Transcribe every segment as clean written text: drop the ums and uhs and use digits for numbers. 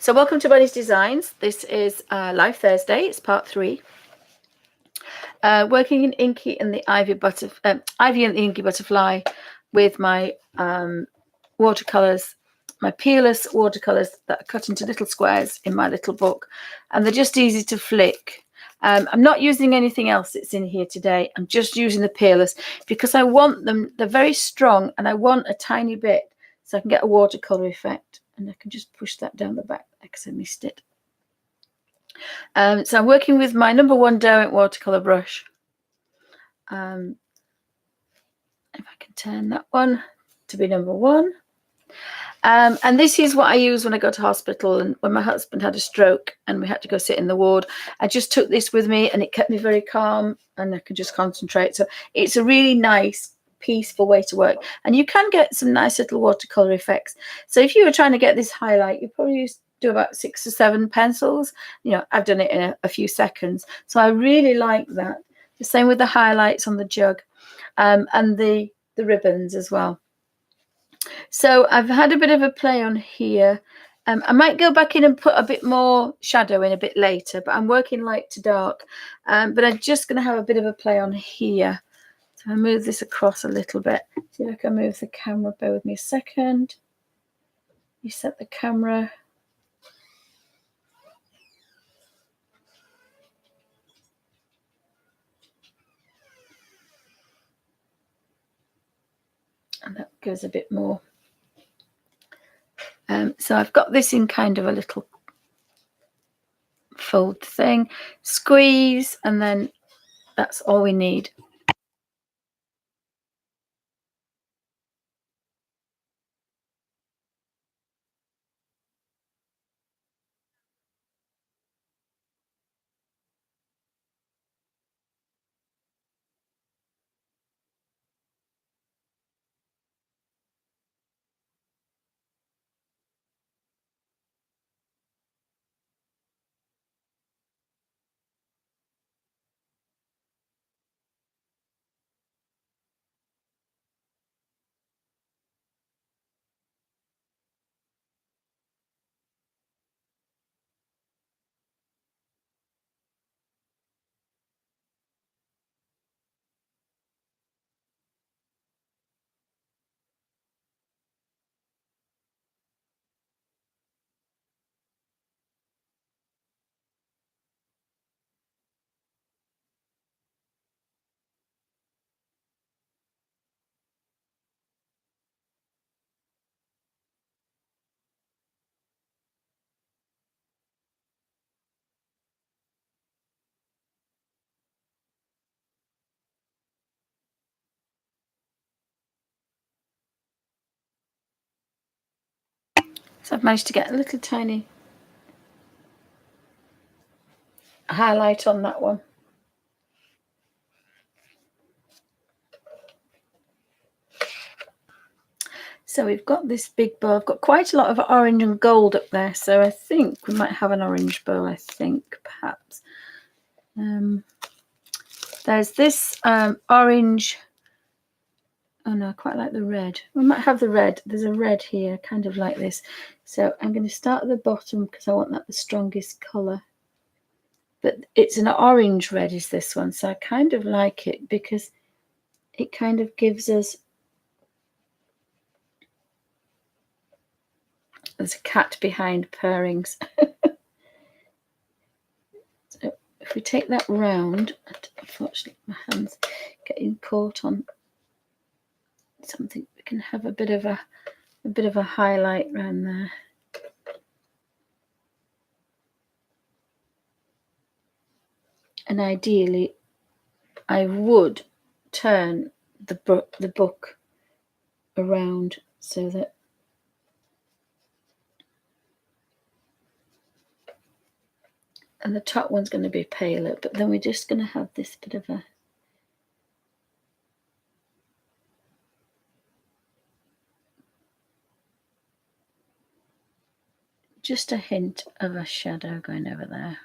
So welcome to Bunny's Designs. This is Live Thursday. It's part 3. Working in Inky and the Ivy and the Inky Butterfly with my watercolors, my peerless watercolors that are cut into little squares in my little book, and they're just easy to flick. I'm not using anything else that's in here today. I'm just using the peerless because I want them. They're very strong, and I want a tiny bit so I can get a watercolor effect. And I can just push that down the back because I missed it. So I'm working with my number 1 Derwent watercolor brush. If I can turn that one to be number 1. And this is what I use when I go to hospital and when my husband had a stroke and we had to go sit in the ward. I just took this with me and it kept me very calm and I could just concentrate. So it's a really nice, peaceful way to work. And you can get some nice little watercolor effects. So if you were trying to get this highlight, you probably do about 6 or 7 pencils. You know, I've done it in a few seconds. So I really like that. The same with the highlights on the jug and the ribbons as well. So I've had a bit of a play on here. I might go back in and put a bit more shadow in a bit later, but I'm working light to dark. But I'm just going to have a bit of a play on here. So I move this across a little bit. See if I can move the camera. Bear with me a second. You set the camera. And that goes a bit more. So I've got this in kind of a little fold thing. Squeeze, and then that's all we need. So I've managed to get a little tiny highlight on that one. So we've got this big bow. I've got quite a lot of orange and gold up there. So I think we might have an orange bow, I think, perhaps. There's this orange. Oh no, I quite like the red. We might have the red. There's a red here, kind of like this. So I'm going to start at the bottom because I want that the strongest colour. But it's an orange red is this one. So I kind of like it because it kind of gives us... There's a cat behind purrings. So if we take that round, unfortunately my hand's getting caught on something, we can have a bit of a highlight around there. And ideally I would turn the book around so that and the top one's going to be paler, but then we're just going to have this bit of a just a hint of a shadow going over there.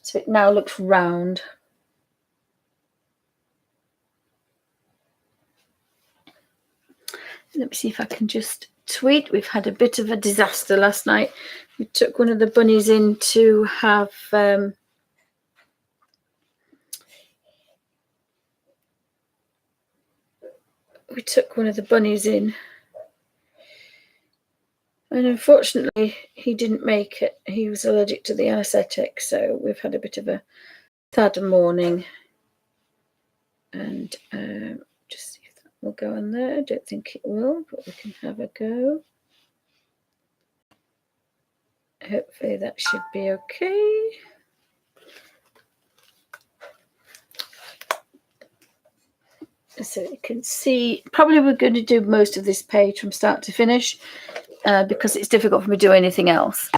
So it now looks round. Let me see if I can just tweet. We've had a bit of a disaster last night. We took one of the bunnies in to have and unfortunately he didn't make it. He was allergic to the anesthetic, so we've had a bit of a sad morning. And just see if that will go on there. I don't think it will, but we can have a go. Hopefully that should be okay. So you can see, probably we're going to do most of this page from start to finish because it's difficult for me to do anything else.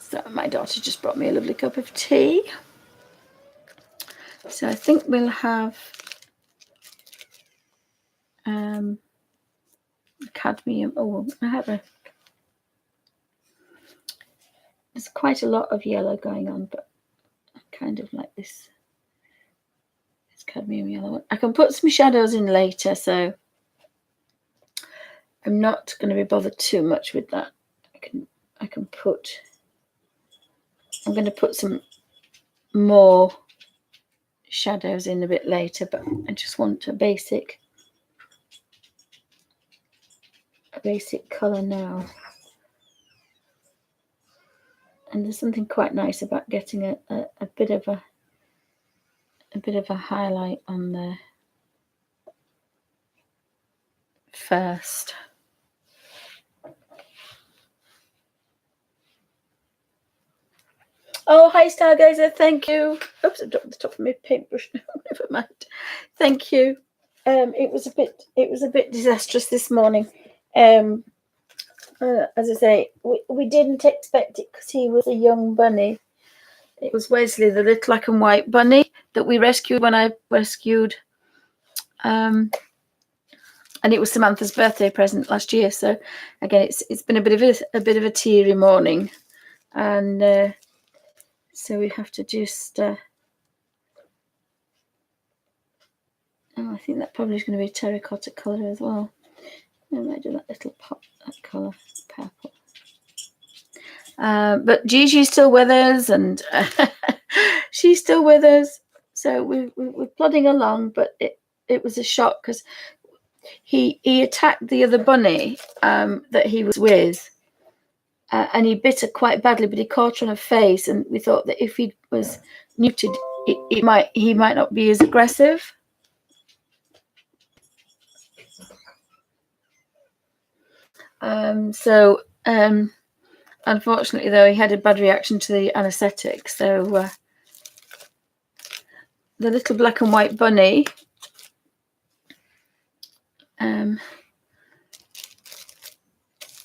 So my daughter just brought me a lovely cup of tea. So I think we'll have cadmium. Oh, there's quite a lot of yellow going on, but I kind of like this cadmium yellow one. I can put some shadows in later, so I'm not going to be bothered too much with that. I'm going to put some more shadows in a bit later, but I just want a basic color now. And there's something quite nice about getting a bit of a highlight on there first. Oh, hi Stargazer, thank you. Oops, I dropped the top of my paintbrush. Never mind. Thank you. It was a bit disastrous this morning. As I say, we didn't expect it because he was a young bunny. It was Wesley, the little black and white bunny that we rescued when I rescued. And it was Samantha's birthday present last year. So again, it's been a bit of a teary morning, and so we have to just. Oh, I think that probably is going to be a terracotta colour as well. I might do that little pop, that colour, purple. But Gigi's still with us, and she's still with us. So we're plodding along, but it was a shock because he attacked the other bunny that he was with, and he bit her quite badly, but he caught her on her face, and we thought that if he was neutered, he might not be as aggressive. Unfortunately, though, he had a bad reaction to the anaesthetic. So the little black and white bunny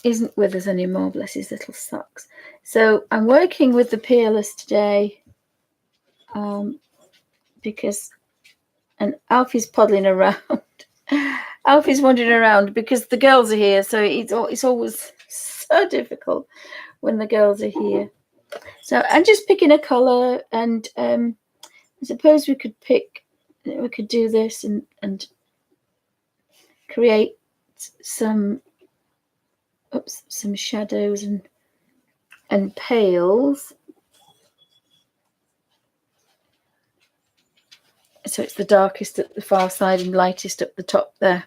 isn't with us anymore, bless his little socks. So I'm working with the peerless today because, and Alfie's poddling around. Alfie's wandering around because the girls are here. So it's always so difficult when the girls are here. So I'm just picking a colour, and I suppose we could do this and create some shadows and pales. So it's the darkest at the far side and lightest up the top there.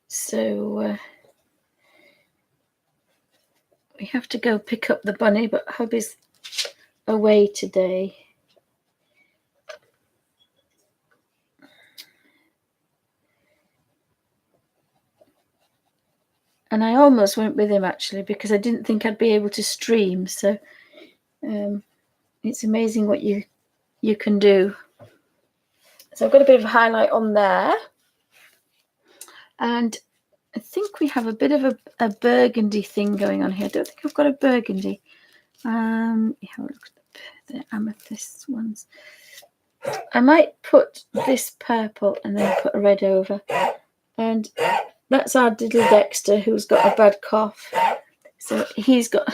So we have to go pick up the bunny, but hubby's away today. And I almost went with him, actually, because I didn't think I'd be able to stream. So it's amazing what you can do. So I've got a bit of a highlight on there. And I think we have a bit of a burgundy thing going on here. I don't think I've got a burgundy. Have a look at the amethyst ones. I might put this purple and then put a red over. And that's our little Dexter, who's got a bad cough. So he's got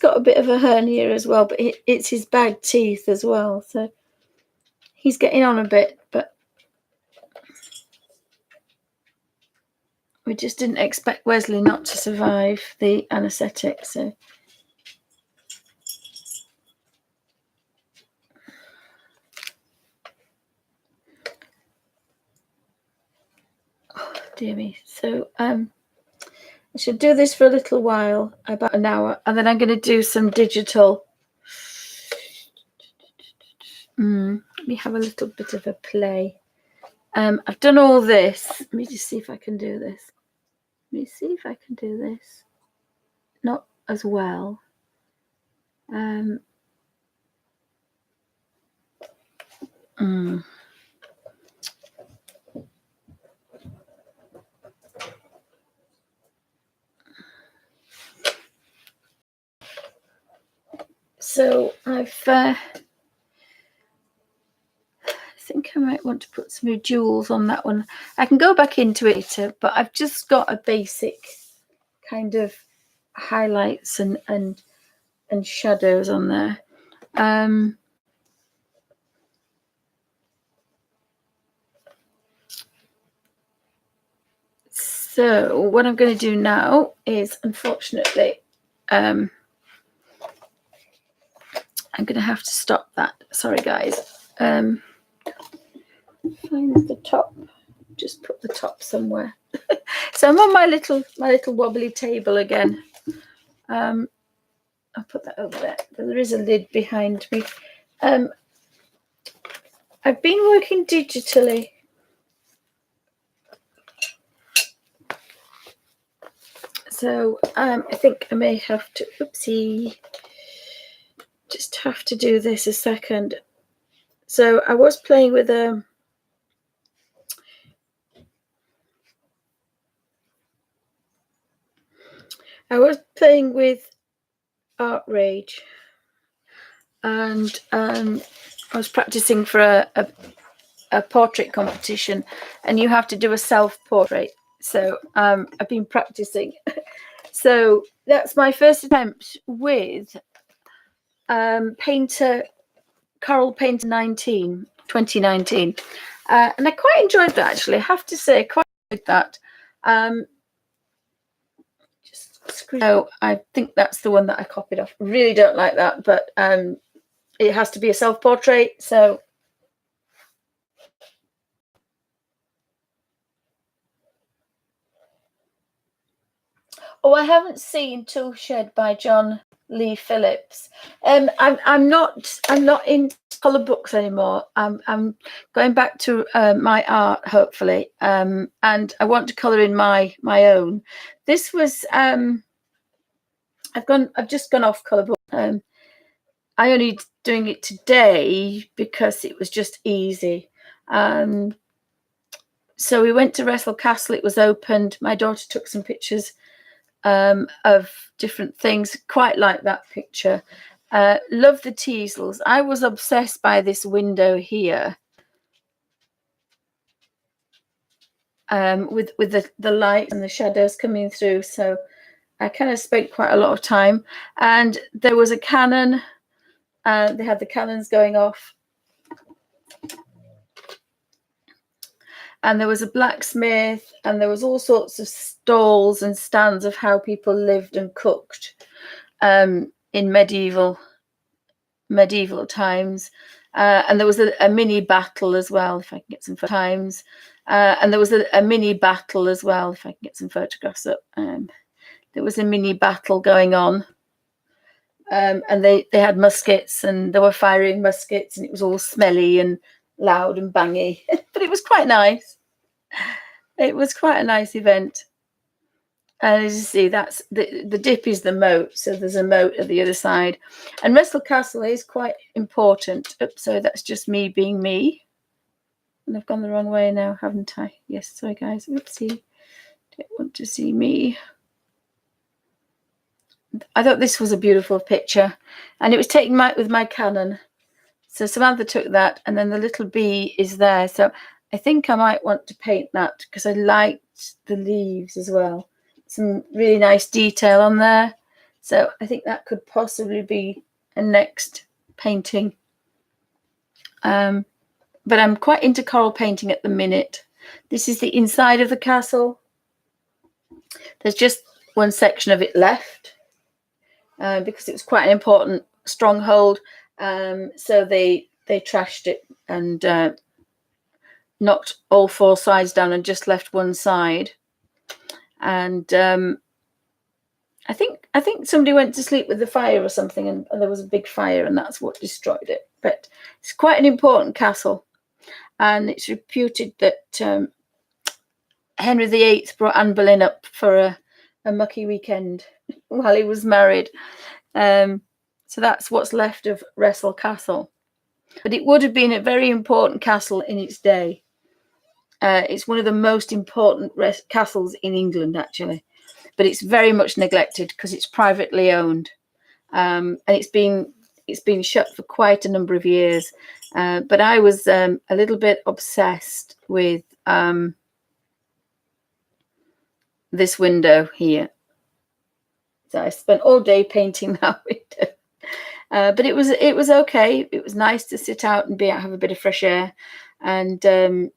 a bit of a hernia as well, but it's his bad teeth as well. So he's getting on a bit, but we just didn't expect Wesley not to survive the anaesthetic. So dear me. So I should do this for a little while, about an hour, and then I'm going to do some digital. Let me have a little bit of a play. I've done all this. Let me just see if I can do this. Not as well. So I think I might want to put some jewels on that one. I can go back into it later, but I've just got a basic kind of highlights and shadows on there. So what I'm going to do now is, unfortunately, I'm going to have to stop that. Sorry, guys. Find the top. Just put the top somewhere. So I'm on my little wobbly table again. I'll put that over there. There is a lid behind me. I've been working digitally. So I think I may have to, just have to do this a second. So I was playing with Art Rage, and I was practicing for a portrait competition, and you have to do a self-portrait. So I've been practicing. So that's my first attempt with Coral Painter 2019. And I quite enjoyed that, actually. I have to say, I quite enjoyed that. So I think that's the one that I copied off. Really don't like that, but it has to be a self-portrait. So I haven't seen Toolshed by John Lee Phillips. I'm not into colour books anymore. I'm going back to my art, hopefully, and I want to colour in my own. This was I've just gone off colour book. I only doing it today because it was just easy. So we went to Wrestle Castle. It was opened. My daughter took some pictures of different things. Quite like that picture. Love the teasels. I was obsessed by this window here with the light and the shadows coming through. So I kind of spent quite a lot of time. And there was a cannon. They had the cannons going off. And there was a blacksmith, and there was all sorts of stalls and stands of how people lived and cooked in medieval times. And there was a mini battle as well, if I can get some times. And there was a mini battle as well, if I can get some photographs up. There was a mini battle going on. And they had muskets, and they were firing muskets, and it was all smelly and loud and bangy, but it was quite nice. It was quite a nice event. And as you see, that's the dip is the moat, so there's a moat at the other side. And Wrestle Castle is quite important. Oops, so that's just me being me. And I've gone the wrong way now, haven't I? Yes, sorry guys. Oopsie. Don't want to see me. I thought this was a beautiful picture, and it was taken with my Canon. So Samantha took that, and then the little bee is there. So I think I might want to paint that because I liked the leaves as well. Some really nice detail on there. So I think that could possibly be a next painting. But I'm quite into coral painting at the minute. This is the inside of the castle. There's just one section of it left because it was quite an important stronghold. So they trashed it and knocked all four sides down and just left one side. And I think somebody went to sleep with the fire or something, and there was a big fire, and that's what destroyed it. But it's quite an important castle, and it's reputed that Henry VIII brought Anne Boleyn up for a mucky weekend while he was married. So that's what's left of Wrestle Castle. But it would have been a very important castle in its day. It's one of the most important castles in England, actually. But it's very much neglected because it's privately owned. And it's been shut for quite a number of years. But I was a little bit obsessed with this window here. So I spent all day painting that window. But it was okay. It was nice to sit out and have a bit of fresh air. And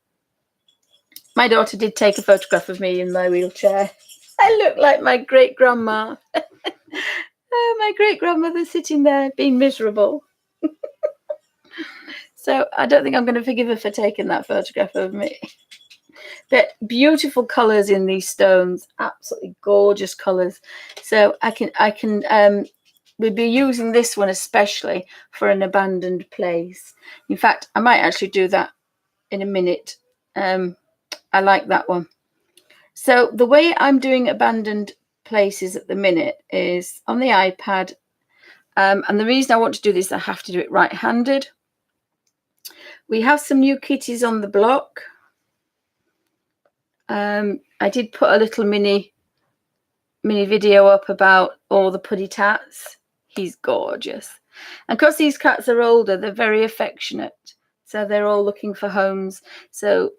my daughter did take a photograph of me in my wheelchair. I look like my great grandma. My great grandmother sitting there being miserable. So I don't think I'm going to forgive her for taking that photograph of me. But beautiful colours in these stones, absolutely gorgeous colours. So I can we'll be using this one especially for an abandoned place. In fact, I might actually do that in a minute. I like that one. So the way I'm doing abandoned places at the minute is on the iPad. And the reason I want to do this, I have to do it right-handed. We have some new kitties on the block. I did put a little mini video up about all the puddy tats. He's gorgeous. And because these cats are older, they're very affectionate. So they're all looking for homes. So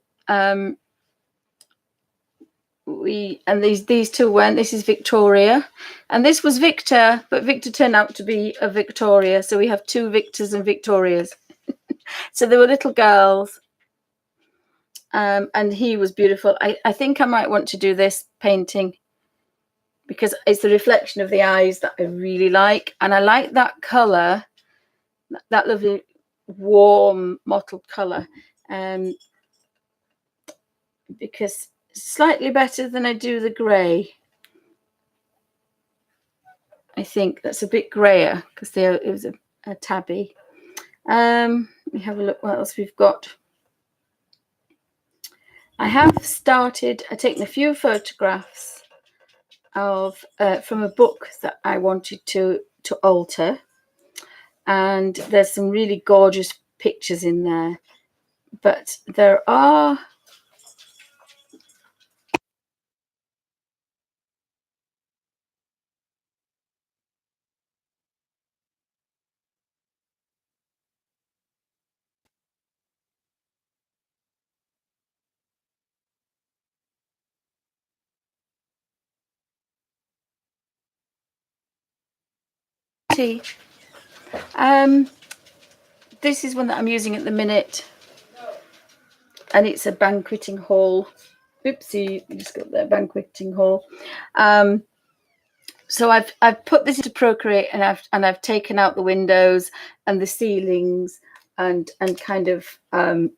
these two went. This is Victoria, and this was Victor, but Victor turned out to be a Victoria. So we have two Victors and Victorias. So they were little girls. And he was beautiful. I think I might want to do this painting because it's the reflection of the eyes that I really like. And I like that colour, that lovely warm mottled colour, because it's slightly better than I do the grey. I think that's a bit grayer because it was a tabby. Let me have a look what else we've got. I have started taking a few photographs of from a book that I wanted to alter, and there's some really gorgeous pictures in there, but there are this is one that I'm using at the minute, and it's a banqueting hall. Oopsie, you just got that banqueting hall. So I've put this into Procreate, and I've taken out the windows and the ceilings, and kind of I'm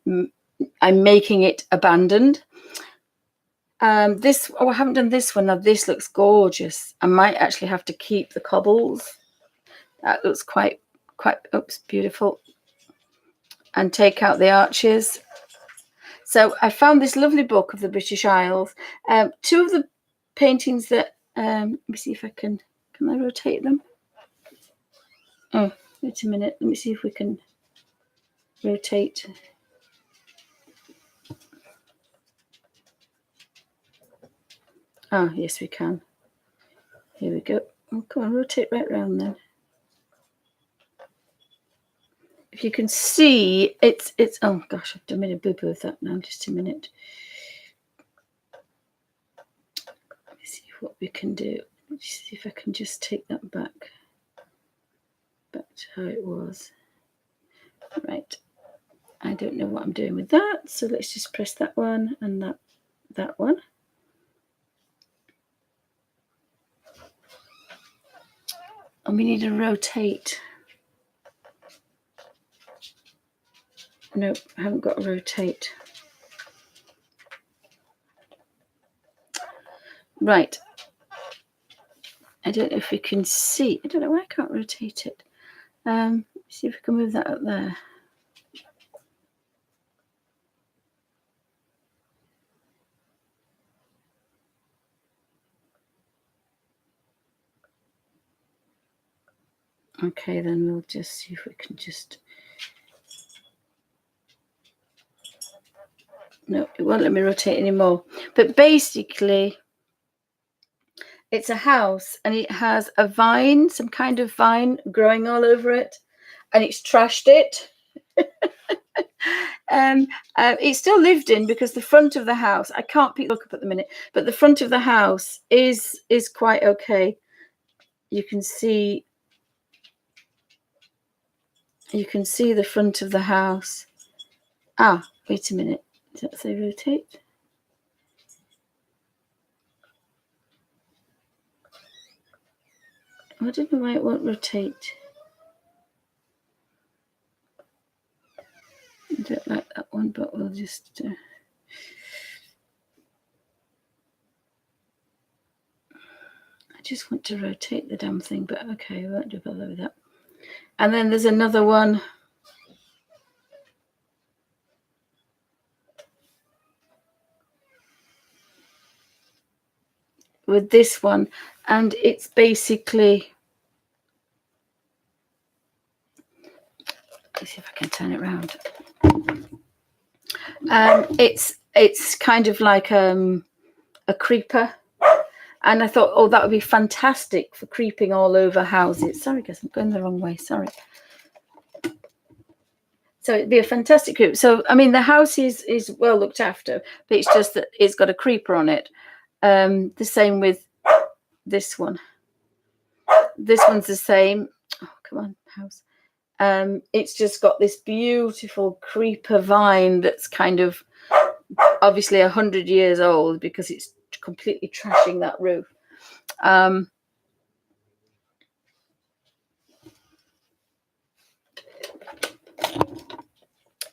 making it abandoned. I haven't done this one. Now this looks gorgeous. I might actually have to keep the cobbles. That looks quite beautiful. And take out the arches. So I found this lovely book of the British Isles. Two of the paintings that let me see if I can I rotate them? Oh, wait a minute. Let me see if we can rotate. Oh, yes, we can. Here we go. Oh, come on, rotate right round then. If you can see, it's oh gosh, I've made a boo-boo of that now. Just a minute. Let me see what we can do. Let's see if I can just take that back to how it was. Right. I don't know what I'm doing with that, so let's just press that one and that one. And we need to rotate. Nope, I haven't got a rotate. Right. I don't know if we can see. I don't know why I can't rotate it. See if we can move that up there. Okay, then we'll just see if we can just... No, it won't let me rotate anymore. But basically, it's a house, and it has a vine, some kind of vine growing all over it, and it's trashed it. It's still lived in because the front of the house, I can't pick look up at the minute, but the front of the house is quite okay. You can see the front of the house. Ah, wait a minute. Does that say rotate? I don't know why it won't rotate. I don't like that one, but we'll just... I just want to rotate the damn thing, but okay, I won't bother with that. And then there's another one. With this one, and it's basically... Let's see if I can turn it around. It's kind of like a creeper, and I thought, oh, that would be fantastic for creeping all over houses. Sorry, guys, I'm going the wrong way. Sorry. So it'd be a fantastic creep. So I mean, the house is well looked after, but it's just that it's got a creeper on it. The same with this one. This one's the same. Oh, come on, house. It's just got this beautiful creeper vine that's kind of obviously 100 years old because it's completely trashing that roof.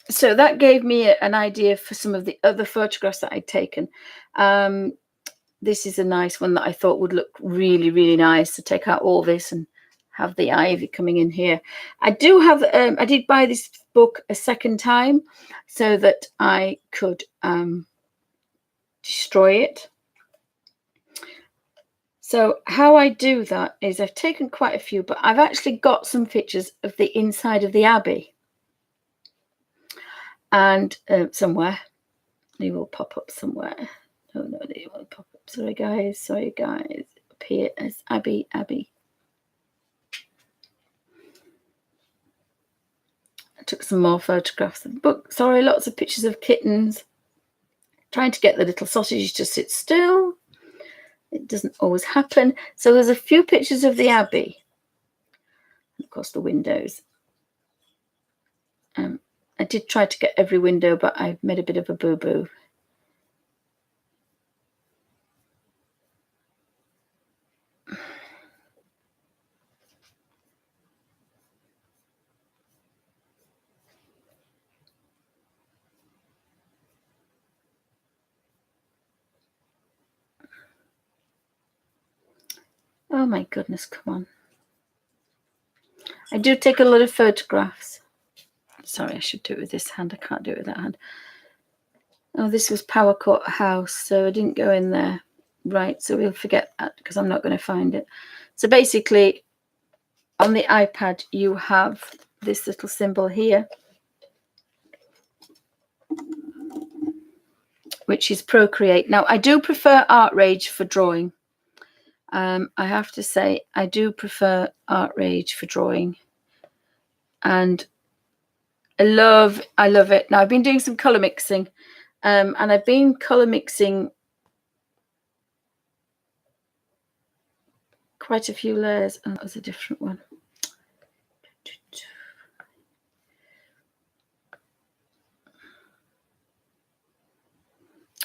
So that gave me an idea for some of the other photographs that I'd taken. this is a nice one that I thought would look really, really nice to take out all this and have the ivy coming in here. I do have, I did buy this book a second time so that I could destroy it. So how I do that is I've taken quite a few, but I've actually got some pictures of the inside of the Abbey. And somewhere, they will pop up somewhere. No, they won't pop up. Sorry guys. Up here as Abbey. I took some more photographs of the book. Sorry, lots of pictures of kittens. Trying to get the little sausages to sit still. It doesn't always happen. So there's a few pictures of the Abbey. Of course, the windows. I did try to get every window, but I made a bit of a boo-boo. Oh my goodness, come on. I do take a lot of photographs. Sorry, I should do it with this hand. I can't do it with that hand. Oh, this was Power Court House, so I didn't go in there. Right, so we'll forget that because I'm not going to find it. So basically, on the iPad, you have this little symbol here, which is Procreate. Now, I do prefer ArtRage for drawing. I have to say, I do prefer ArtRage for drawing. And I love it. Now, I've been doing some color mixing, and I've been color mixing quite a few layers. Oh, that was a different one.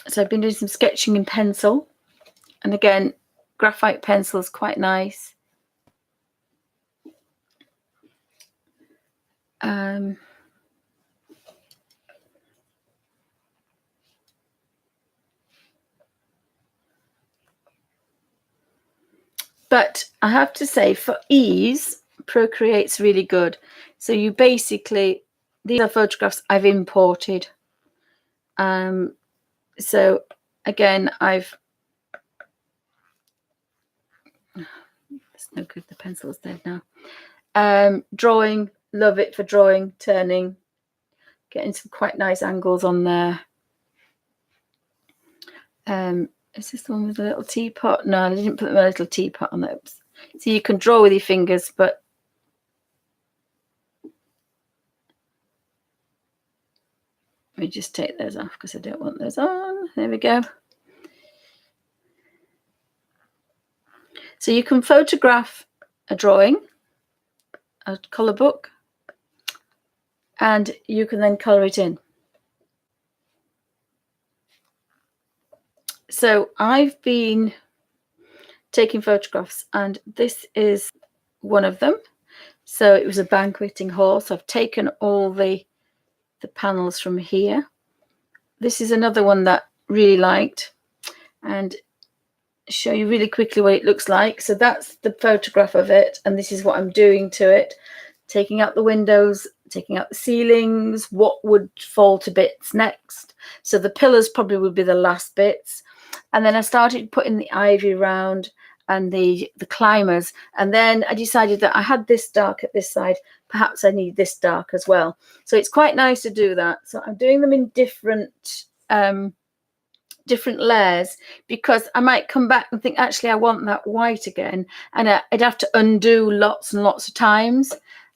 So I've been doing some sketching in pencil, and again, graphite pencil is quite nice. But I have to say, for ease, Procreate's really good. So you basically, these are photographs I've imported. So again, it's no good, the pencil is dead now. Drawing, love it for drawing, turning, getting some quite nice angles on there. Is this the one with the little teapot? No, I didn't put my little teapot on that. So you can draw with your fingers, but let me just take those off because I don't want those on. There we go. So you can photograph a drawing, a colour book, and you can then colour it in. So I've been taking photographs, and this is one of them. So it was a banqueting hall. So I've taken all the panels from here. This is another one that I really liked, and show you really quickly what it looks like. So that's the photograph of it, and this is what I'm doing to it. Taking out the windows, taking out the ceilings, what would fall to bits next. So the pillars probably would be the last bits. And then I started putting the ivy around and the climbers. And then I decided that I had this dark at this side. Perhaps I need this dark as well. So it's quite nice to do that. So I'm doing them in different layers, because I might come back and think, actually, I want that white again. And I'd have to undo lots and lots of times.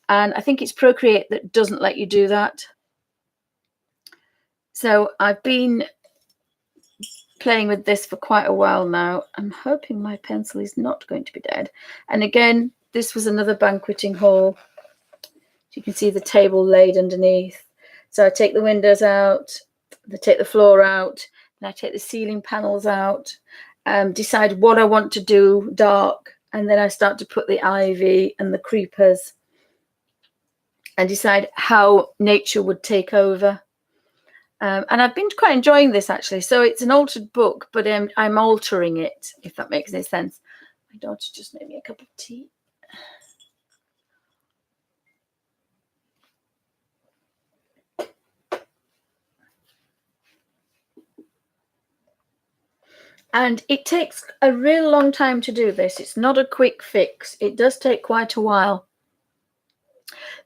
And I think it's Procreate that doesn't let you do that. So I've been playing with this for quite a while now. I'm hoping my pencil is not going to be dead. And again, this was another banqueting hall. You can see the table laid underneath. So I take the windows out, I take the floor out, and I take the ceiling panels out, decide what I want to do dark, and then I start to put the ivy and the creepers and decide how nature would take over. And I've been quite enjoying this actually. So it's an altered book, but I'm altering it, if that makes any sense. My daughter just made me a cup of tea. And it takes a real long time to do this. It's not a quick fix. It does take quite a while,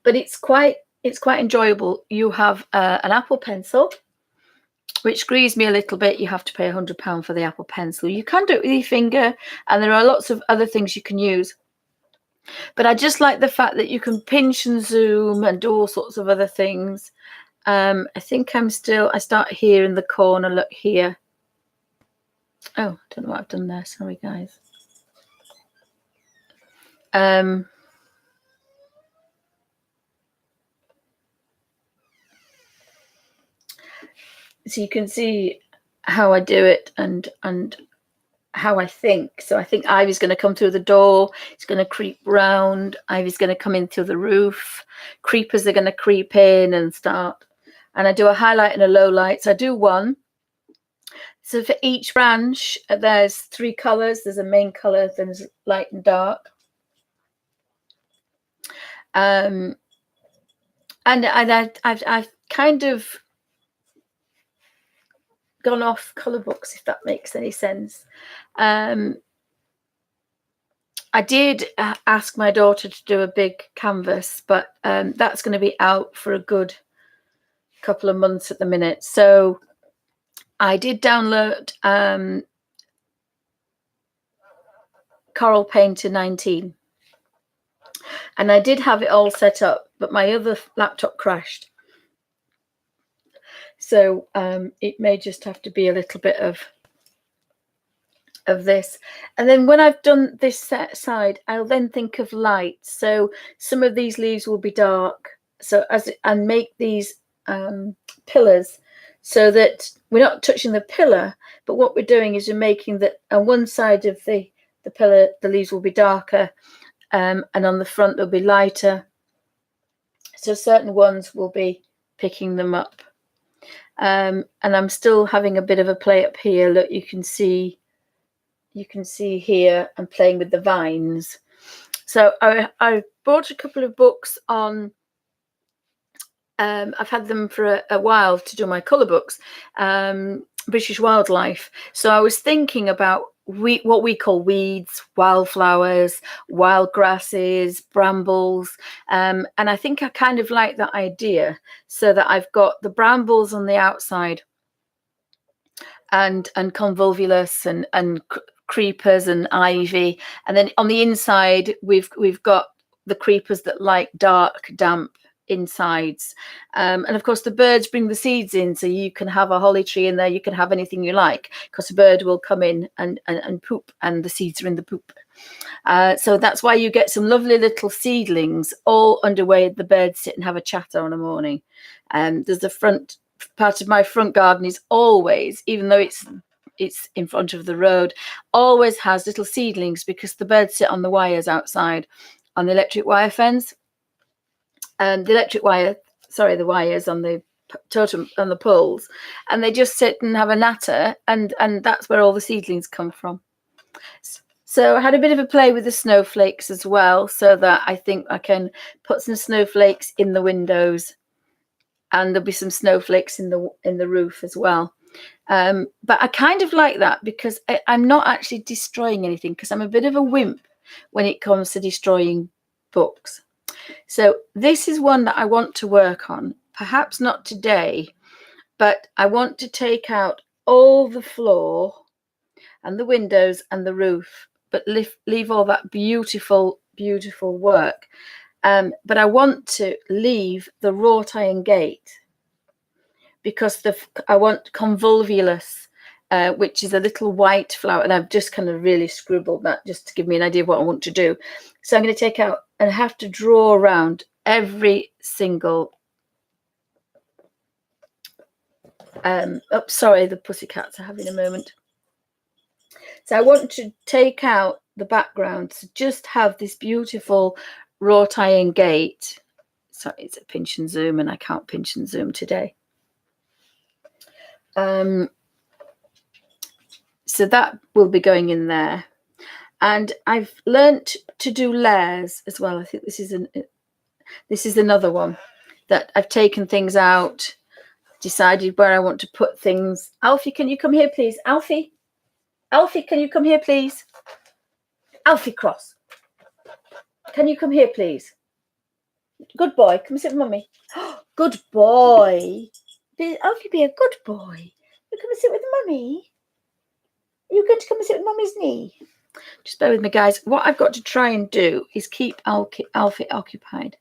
but it's quite enjoyable. You have an Apple Pencil, which grieves me a little bit. You have to pay £100 for the Apple Pencil. You can do it with your finger, and there are lots of other things you can use. But I just like the fact that you can pinch and zoom and do all sorts of other things. I think I start here in the corner, look here. Oh, I don't know what I've done there. Sorry, guys. So you can see how I do it and how I think. So I think Ivy's going to come through the door. It's going to creep round. Ivy's going to come in through the roof. Creepers are going to creep in and start. And I do a highlight and a low light. So I do one. So for each branch, there's 3 colors. There's a main color, then there's light and dark. And I've kind of gone off color books, if that makes any sense. I did ask my daughter to do a big canvas, but that's going to be out for a good couple of months at the minute. So I did download Coral Painter 19, and I did have it all set up, but my other laptop crashed. So it may just have to be a little bit of this. And then when I've done this side, I'll then think of light. So some of these leaves will be dark. So and make these pillars so that we're not touching the pillar, but what we're doing is we're making that on one side of the pillar, the leaves will be darker, and on the front they'll be lighter. So certain ones will be picking them up. And I'm still having a bit of a play up here. Look, you can see here I'm playing with the vines. So I bought a couple of books on, I've had them for a while to do my colour books, British Wildlife. So I was thinking about what we call weeds, wildflowers, wild grasses, brambles. And I think I kind of like that idea, so that I've got the brambles on the outside and convolvulus and creepers and ivy, and then on the inside we've got the creepers that like dark, damp insides, and of course the birds bring the seeds in, so you can have a holly tree in there, you can have anything you like, because a bird will come in and poop, and the seeds are in the poop. So that's why you get some lovely little seedlings all underway. The birds sit and have a chatter on a morning. There's the front part of my front garden is always, even though it's in front of the road, always has little seedlings, because the birds sit on the wires outside on the electric wire fence. The wires on the totem, on the poles, and they just sit and have a natter, and that's where all the seedlings come from. So I had a bit of a play with the snowflakes as well, so that I think I can put some snowflakes in the windows, and there'll be some snowflakes in the roof as well. But I kind of like that, because I'm not actually destroying anything, because I'm a bit of a wimp when it comes to destroying books. So this is one that I want to work on, perhaps not today, but I want to take out all the floor and the windows and the roof, but leave all that beautiful, beautiful work. But I want to leave the wrought iron gate, because I want convolvulus, which is a little white flower, and I've just kind of really scribbled that just to give me an idea of what I want to do. So I'm going to take out and have to draw around every single sorry, the pussycats are having a moment. So I want to take out the background to just have this beautiful wrought iron gate. Sorry, it's a pinch and zoom, and I can't pinch and zoom today. So that will be going in there. And I've learnt to do layers as well. I think this is another one that I've taken things out, decided where I want to put things. Alfie, can you come here, please? Alfie, can you come here, please? Alfie Cross, can you come here, please? Good boy. Come and sit with Mummy. Good boy. Alfie, be a good boy. You come and sit with Mummy. Are you going to come and sit with Mummy's knee? Just bear with me, guys. What I've got to try and do is keep Alfie occupied.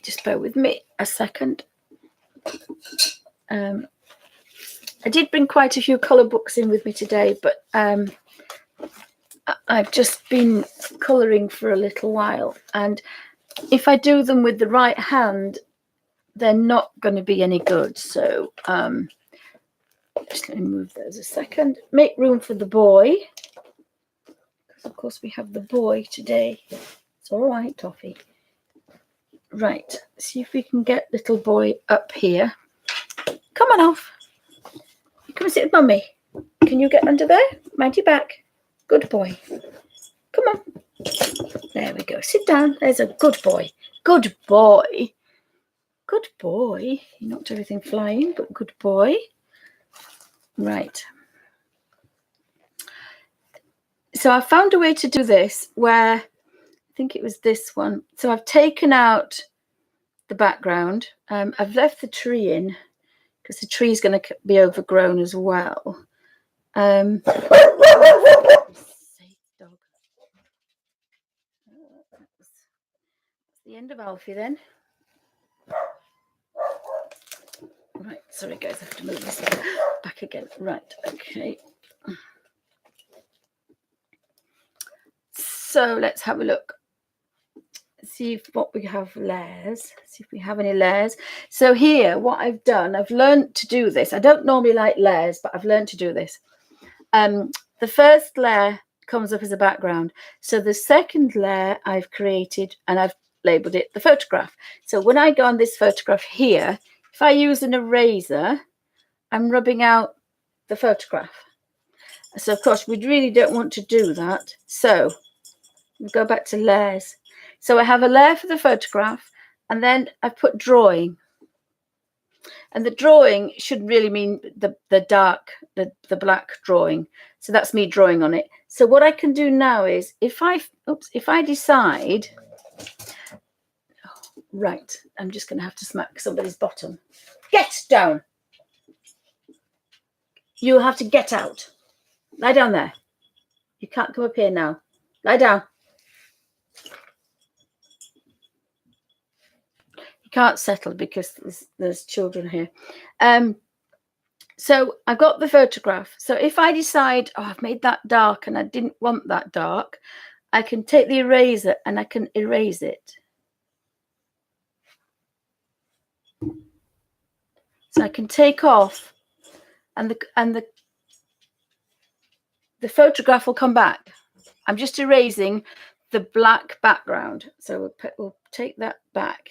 Just bear with me a second. I did bring quite a few colour books in with me today, but I've just been colouring for a little while, and if I do them with the right hand, they're not going to be any good. So just let me move those a second. Make room for the boy, because of course we have the boy today. It's all right, Toffee. Right, see if we can get little boy up here. Come on, Alf. Come and sit with Mummy. Can you get under there? Mind your back. Good boy. Come on. There we go. Sit down. There's a good boy. Good boy. Good boy. You knocked everything flying, but good boy. Right. So I found a way to do this where, I think it was this one. So I've taken out the background. I've left the tree in because the tree is going to be overgrown as well. Dog. That's the end of Alfie then. Right, sorry guys, I have to move this back again. Right, okay. So let's have a look. See if what we have layers. See if we have any layers. So here, what I've done, I've learned to do this. I don't normally like layers, but I've learned to do this. The first layer comes up as a background. So the second layer I've created, and I've labeled it the photograph. So when I go on this photograph here, if I use an eraser, I'm rubbing out the photograph. So of course we really don't want to do that. So we go back to layers. So I have a layer for the photograph, and then I've put drawing. And the drawing should really mean the dark, the black drawing. So that's me drawing on it. So what I can do now is if I decide, right, I'm just going to have to smack somebody's bottom. Get down. You'll have to get out. Lie down there. You can't come up here now. Lie down. You can't settle because there's children here. So I've got the photograph. So if I decide, oh, I've made that dark and I didn't want that dark, I can take the eraser and I can erase it. So I can take off, and the photograph will come back. I'm just erasing the black background. So we'll take that back.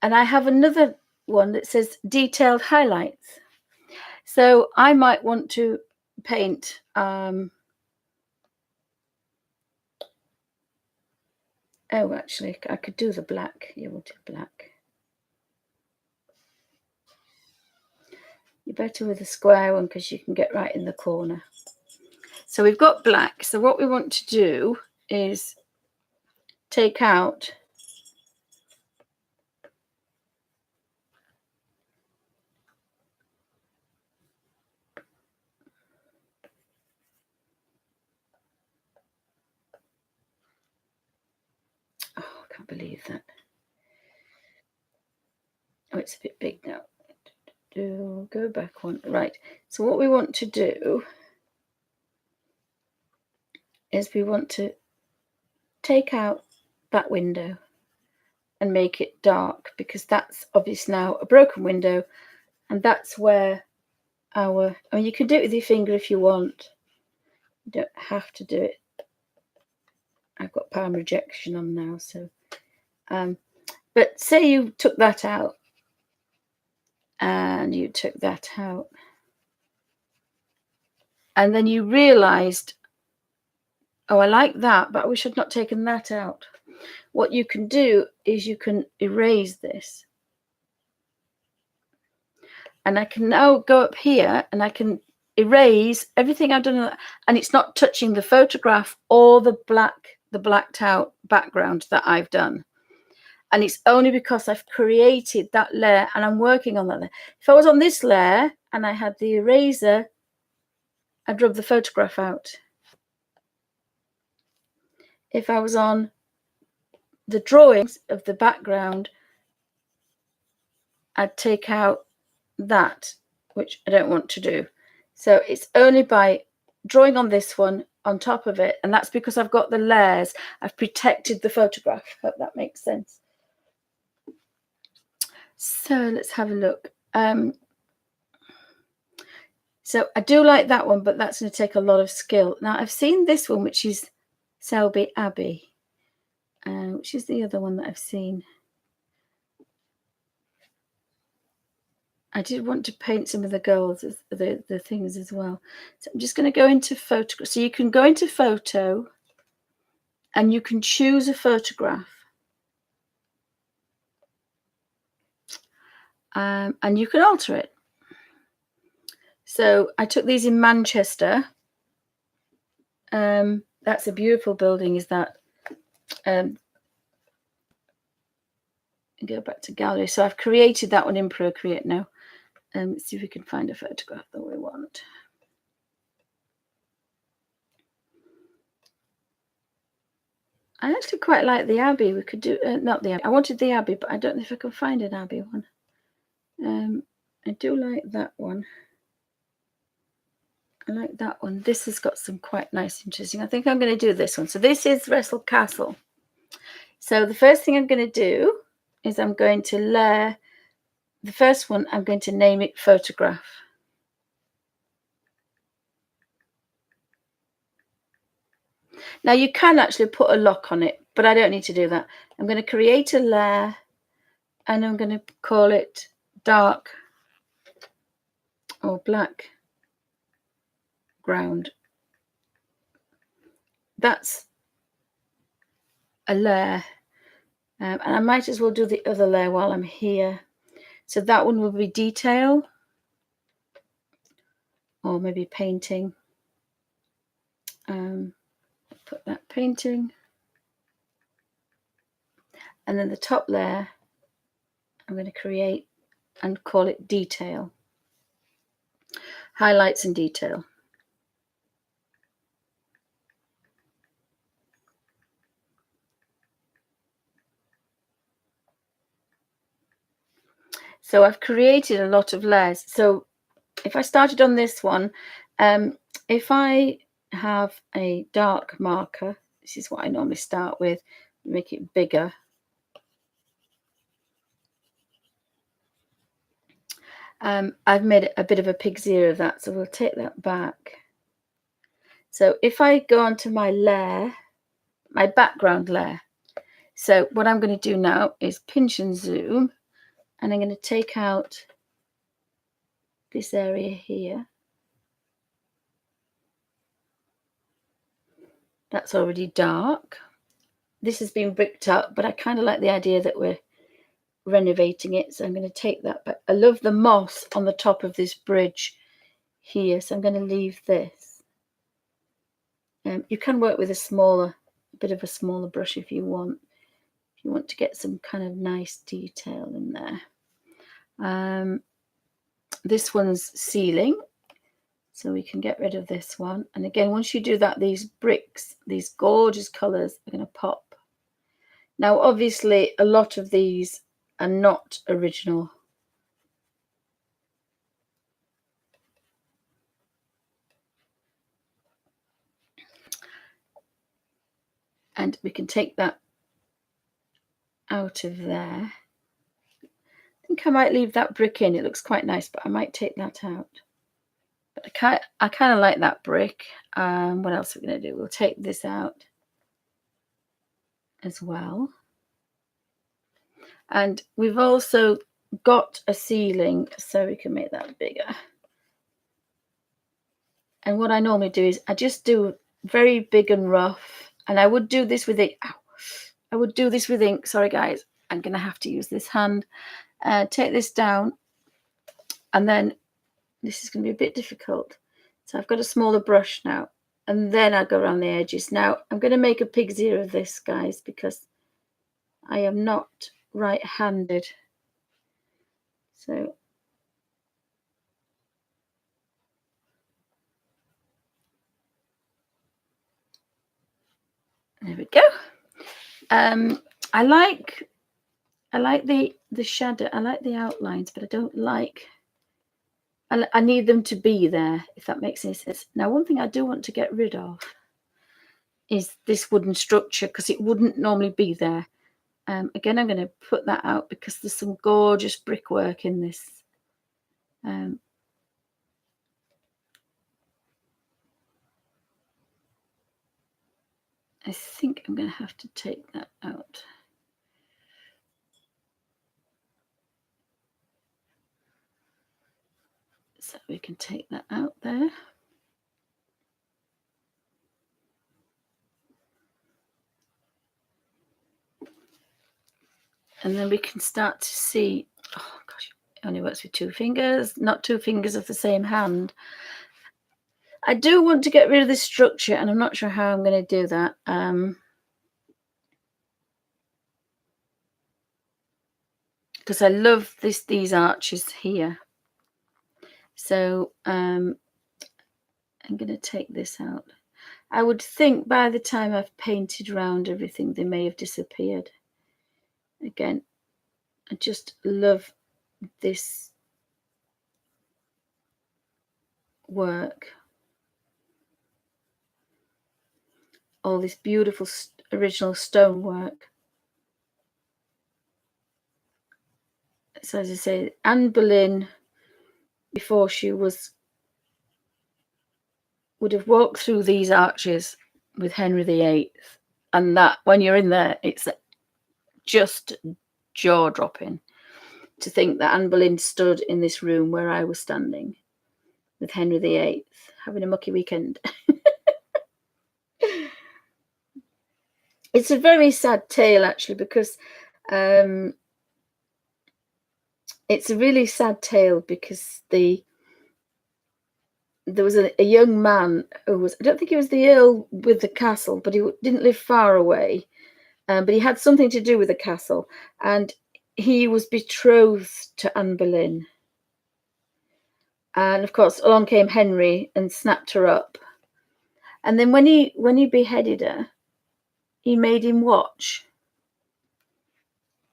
And I have another one that says detailed highlights. So I might want to paint oh, actually, I could do the black. You will do black. You're better with a square one because you can get right in the corner. So we've got black. So what we want to do is take out oh, I can't believe that. Oh, it's a bit big now. Go back one. Right. So what we want to do is we want to take out that window and make it dark, because that's obviously now a broken window, and that's where I mean, you can do it with your finger if you want. You don't have to do it. I've got palm rejection on now, so but say you took that out and you took that out. And then you realized, oh, I like that, but I wish I'd not taken that out. What you can do is you can erase this. And I can now go up here and I can erase everything I've done, and it's not touching the photograph or the blacked out background that I've done. And it's only because I've created that layer and I'm working on that layer. If I was on this layer and I had the eraser, I'd rub the photograph out. If I was on the drawings of the background, I'd take out that, which I don't want to do. So it's only by drawing on this one on top of it, and that's because I've got the layers. I've protected the photograph. Hope that makes sense. So let's have a look. So I do like that one, but that's going to take a lot of skill. Now I've seen this one, which is Selby Abbey, which is the other one that I've seen. I did want to paint some of the girls, the things as well. So I'm just going to go into photo. So you can go into photo and you can choose a photograph. And you can alter it. So I took these in Manchester. That's a beautiful building, is that. Go back to gallery. So I've created that one in Procreate now. Let's see if we can find a photograph that we want. I actually quite like the Abbey. We could do, not the Abbey. I wanted the Abbey, but I don't know if I can find an Abbey one. I do like that one. I like that one. This has got some quite nice, interesting. I think I'm going to do this one. So this is Wrestle Castle. So the first thing I'm going to do is I'm going to layer the first one. I'm going to name it photograph. Now you can actually put a lock on it, but I don't need to do that. I'm going to create a layer and I'm going to call it dark or black ground. That's a layer. And I might as well do the other layer while I'm here. So that one will be detail or maybe painting. Put that painting. And then the top layer, I'm going to create and call it detail. Highlights and detail. So I've created a lot of layers. So if I started on this one, if I have a dark marker, this is what I normally start with, make it bigger. I've made a bit of a pig's ear of that, so we'll take that back. So if I go onto my layer, my background layer, so what I'm going to do now is pinch and zoom, and I'm going to take out this area here. That's already dark. This has been bricked up, but I kind of like the idea that we're renovating it, so I'm going to take that back. I love the moss on the top of this bridge here, so I'm going to leave this. You can work with a bit of a smaller brush if you want to get some kind of nice detail in there. This one's ceiling, so we can get rid of this one. And again, once you do that, these bricks, these gorgeous colors are going to pop. Now, obviously, a lot of these are not original. And we can take that out of there. I think I might leave that brick in. It looks quite nice, but I might take that out. But I kind of like that brick. What else are we going to do? We'll take this out as well. And we've also got a ceiling, so we can make that bigger. And what I normally do is I just do very big and rough, and I would do this with it. I would do this with ink. Sorry, guys, I'm going to have to use this hand. Take this down, and then this is going to be a bit difficult. So I've got a smaller brush now, and then I go around the edges. Now I'm going to make a pig's ear of this, guys, because I am not right-handed. So there we go. I like the shadow. I like the outlines, but I don't like. I need them to be there, if that makes any sense. Now, one thing I do want to get rid of is this wooden structure, because it wouldn't normally be there. Again, I'm going to put that out because there's some gorgeous brickwork in this. I think I'm going to have to take that out. So we can take that out there. And then we can start to see, oh gosh, it only works with 2 fingers, not 2 fingers of the same hand. I do want to get rid of this structure, and I'm not sure how I'm going to do that. Because I love these arches here. So I'm going to take this out. I would think by the time I've painted around everything, they may have disappeared. Again, I just love this work. All this beautiful original stonework. So as I say, Anne Boleyn, before she would have walked through these arches with Henry VIII, and that when you're in there, it's just jaw-dropping to think that Anne Boleyn stood in this room where I was standing with Henry VIII having a mucky weekend. It's a very sad tale, actually, because it's a really sad tale because there was a young man who was, I don't think he was the Earl with the castle, but he didn't live far away, but he had something to do with the castle, and he was betrothed to Anne Boleyn. And of course, along came Henry and snapped her up. And then when he beheaded her, he made him watch.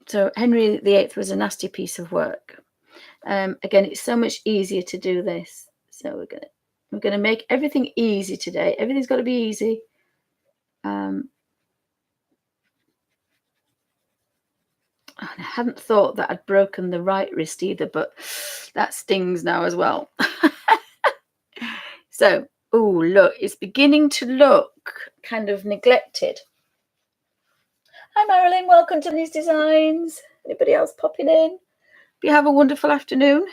So Henry VIII was a nasty piece of work. Again, it's so much easier to do this. So we're gonna make everything easy today. Everything's got to be easy. I hadn't thought that I'd broken the right wrist either, but that stings now as well. So, oh, look, it's beginning to look kind of neglected. Hi, Marilyn. Welcome to these designs. Anybody else popping in? You have a wonderful afternoon.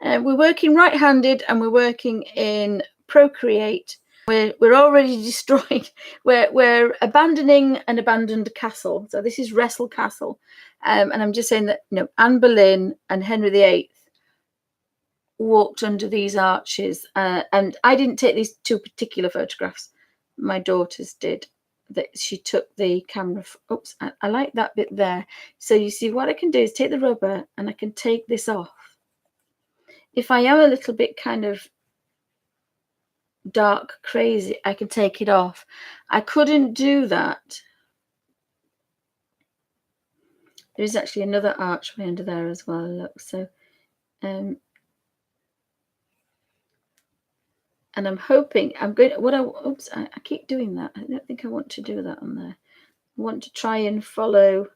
We're working right-handed, and we're working in Procreate. We're already destroying. We're abandoning an abandoned castle. So this is Wrestle Castle, and I'm just saying that Anne Boleyn and Henry VIII walked under these arches, and I didn't take these 2 particular photographs. My daughters did. That she took the camera. Oops, I like that bit there. So you see, what I can do is take the rubber and I can take this off. If I am a little bit kind of dark crazy, I can take it off. I couldn't do that. There is actually another archway under there as well. Look, so and I'm hoping I'm going. Oops, I keep doing that. I don't think I want to do that on there. I want to try and follow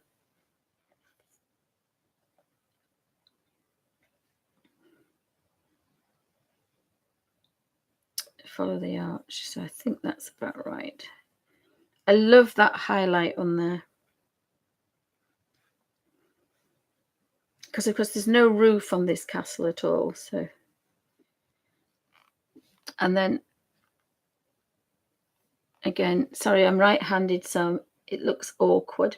the arch. So I think that's about right. I love that highlight on there. because of course there's no roof on this castle at all. So, and then again, sorry, I'm right-handed, so it looks awkward.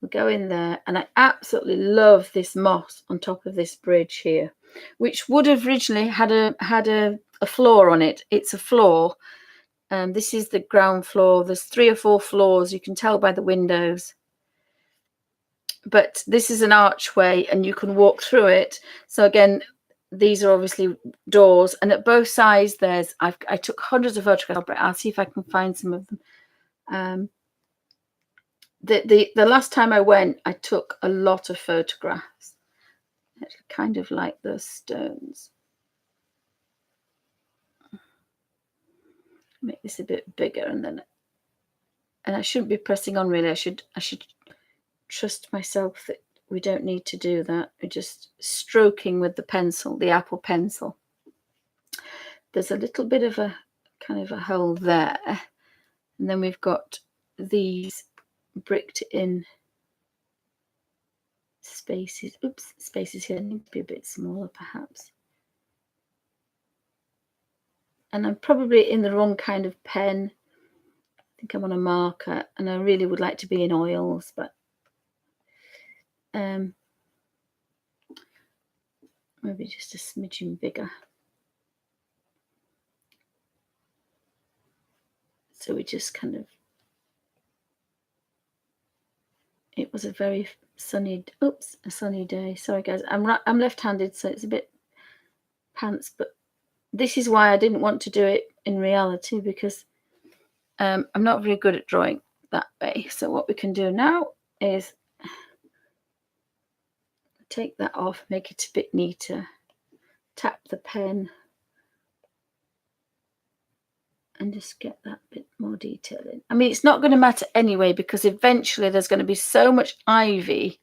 We'll go in there, and I absolutely love this moss on top of this bridge here, which would have originally had a floor on it. It's a floor. This is the ground floor. There's 3 or 4 floors. You can tell by the windows. But this is an archway, and you can walk through it. So again, these are obviously doors, and at both sides I took hundreds of photographs, but I'll see if I can find some of them. The last time I went, I took a lot of photographs. I kind of like those stones. Make this a bit bigger, and I shouldn't be pressing on really. I should trust myself that we don't need to do that. We're just stroking with the pencil, the Apple Pencil. There's a little bit of a kind of a hole there, and then we've got these bricked in spaces. Oops, spaces here need to be a bit smaller perhaps. And I'm probably in the wrong kind of pen. I think I'm on a marker, and I really would like to be in oils, but maybe just a smidgen bigger. So we just kind of, it was a very sunny, a sunny day. Sorry guys, I'm left-handed, so it's a bit pants, but this is why I didn't want to do it in reality, because I'm not very good at drawing that way. So what we can do now is take that off, make it a bit neater, tap the pen, and just get that bit more detail in. I mean, it's not going to matter anyway, because eventually there's going to be so much ivy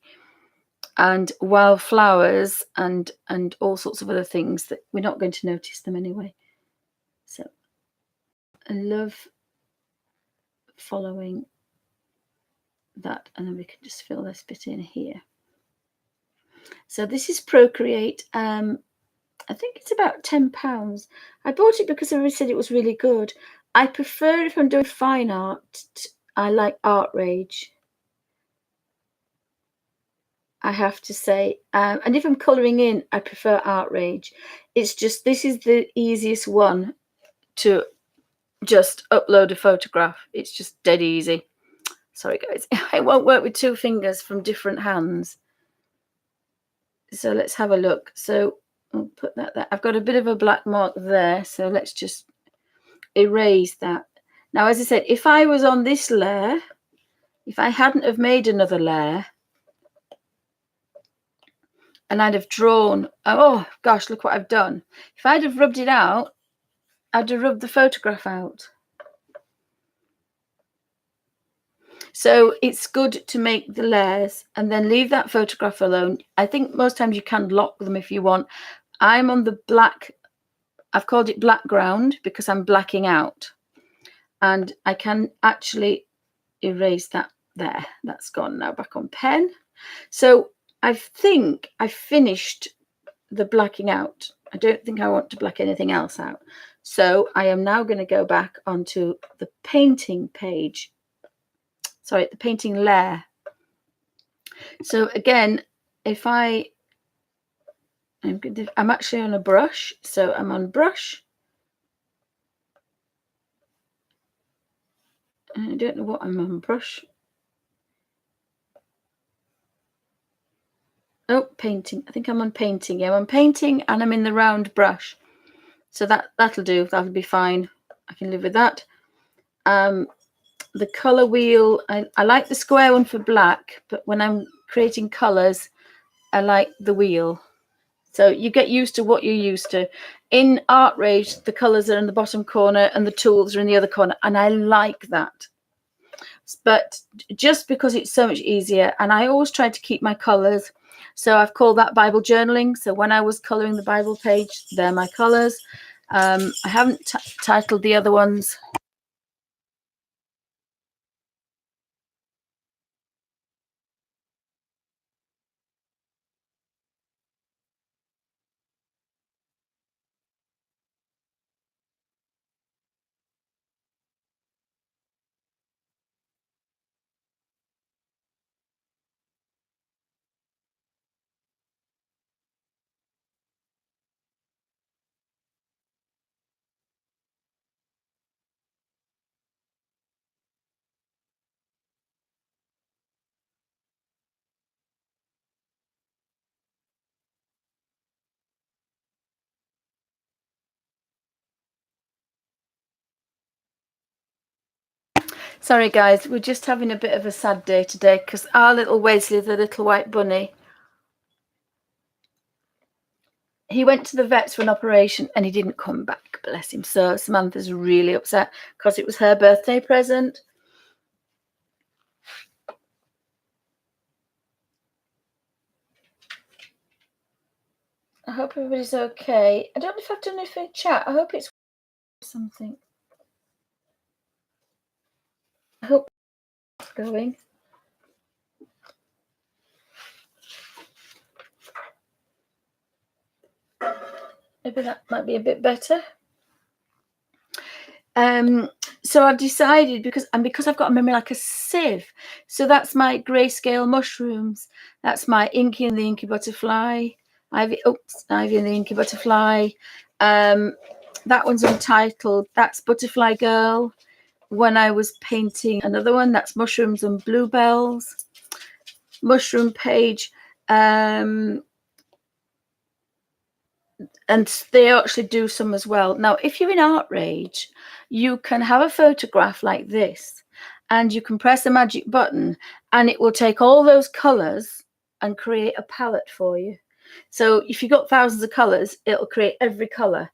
and wildflowers and all sorts of other things that we're not going to notice them anyway. So I love following that, and then we can just fill this bit in here. So this is Procreate. I think it's about £10. I bought it because everybody said it was really good. I prefer, if I'm doing fine art, I like ArtRage, I have to say. And if I'm colouring in, I prefer ArtRage. It's just, this is the easiest one to just upload a photograph. It's just dead easy. Sorry guys, I won't work with 2 fingers from different hands. So let's have a look. So I'll put that there. I've got a bit of a black mark there, so let's just erase that. Now, as I said, if I was on this layer, if I hadn't have made another layer, and I'd have drawn, oh gosh, look what I've done. If I'd have rubbed it out, I'd have rubbed the photograph out. So it's good to make the layers and then leave that photograph alone. I think most times you can lock them if you want. I'm on the black, I've called it black ground because I'm blacking out. And I can actually erase that there. That's gone now. Back on pen. So I think I finished the blacking out. I don't think I want to black anything else out. So I am now going to go back onto the painting page. Sorry, the painting layer. So again, if I'm actually on a brush, so I'm on brush. I don't know what I'm on brush. Oh, painting. I think I'm on painting. Yeah, I'm on painting, and I'm in the round brush. So that'll do. That'll be fine. I can live with that. The color wheel, I like the square one for black, but when I'm creating colors, I like the wheel. So you get used to what you're used to. In ArtRage, the colors are in the bottom corner and the tools are in the other corner, and I like that. But just because it's so much easier, and I always try to keep my colors. So I've called that Bible journaling. So when I was coloring the Bible page, they're my colors. I haven't titled the other ones. Sorry, guys, we're just having a bit of a sad day today because our little Wesley, the little white bunny, he went to the vets for an operation and he didn't come back, bless him. So Samantha's really upset because it was her birthday present. I hope everybody's okay. I don't know if I've done anything in chat. I hope it's something. I hope it's going. Maybe that might be a bit better. So I've decided because I've got a memory like a sieve. So that's my grayscale mushrooms. That's my Inky and the Inky Butterfly. Ivy and the Inky Butterfly. That one's untitled. That's Butterfly Girl. When I was painting another one, that's Mushrooms and Bluebells. Mushroom Page. And they actually do some as well. Now, if you're in Art Rage, you can have a photograph like this and you can press a magic button and it will take all those colors and create a palette for you. So if you've got thousands of colors, it'll create every color.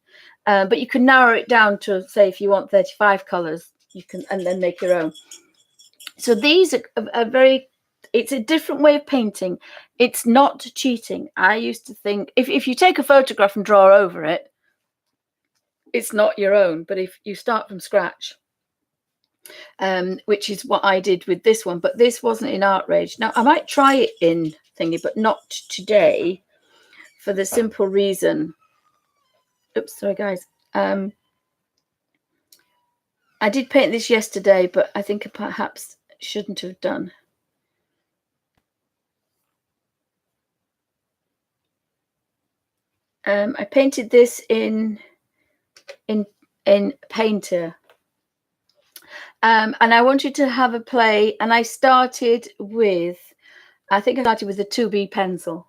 But you can narrow it down to, say, if you want 35 colors, you can, and then make your own. So these are very, it's a different way of painting. It's not cheating. I used to think if you take a photograph and draw over it, it's not your own. But if you start from scratch, which is what I did with this one, but this wasn't in Art Rage. Now, I might try it in thingy, but not today for the simple reason. Oops, sorry, guys. I did paint this yesterday, but I think I perhaps shouldn't have done. I painted this in Painter. And I wanted to have a play, and I started with, I think I started with a 2B pencil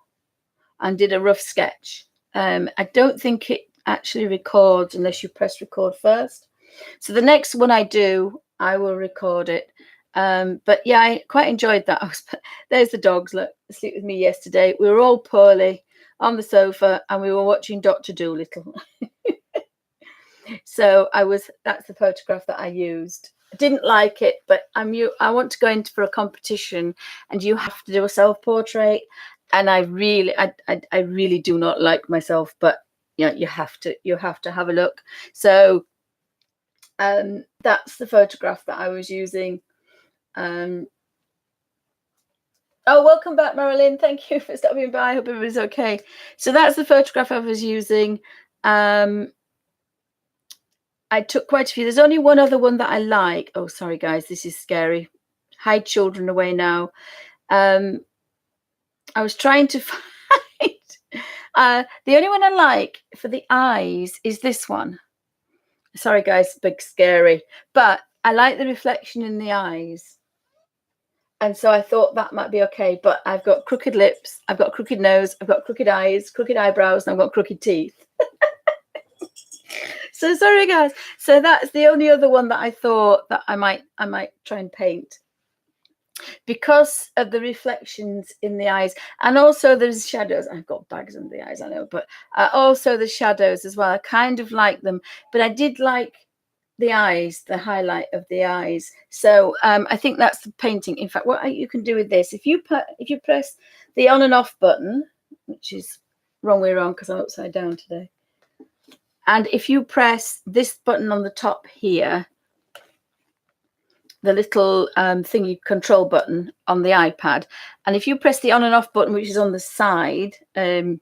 and did a rough sketch. I don't think it actually records unless you press record first. So the next one I do, I will record it. But yeah, I quite enjoyed that. There's the dogs, look, asleep with me yesterday. We were all poorly on the sofa and we were watching Dr. Dolittle. So that's the photograph that I used. I didn't like it, but I want to go into for a competition and you have to do a self-portrait. And I really do not like myself, but yeah, you have to have a look. So that's the photograph that I was using. Oh, welcome back, Marilyn. Thank you for stopping by. I hope everybody's okay. So that's the photograph I was using. I took quite a few. There's only one other one that I like. Oh, sorry, guys. This is scary. Hide children away now. I was trying to find... the only one I like for the eyes is this one. Sorry, guys. Big scary. But I like the reflection in the eyes. And so I thought that might be okay. But I've got crooked lips. I've got crooked nose. I've got crooked eyes, crooked eyebrows, and I've got crooked teeth. So sorry, guys. So that's the only other one that I thought that I might try and paint because of the reflections in the eyes, and also there's shadows. I've got bags under the eyes, I know, but also the shadows as well. I kind of like them, but I did like the eyes, the highlight of the eyes. So I think that's the painting. In fact, what you can do with this, if you press the on and off button, which is wrong way around because I'm upside down today. And if you press this button on the top here, the little thingy control button on the iPad, and if you press the on and off button, which is on the side, at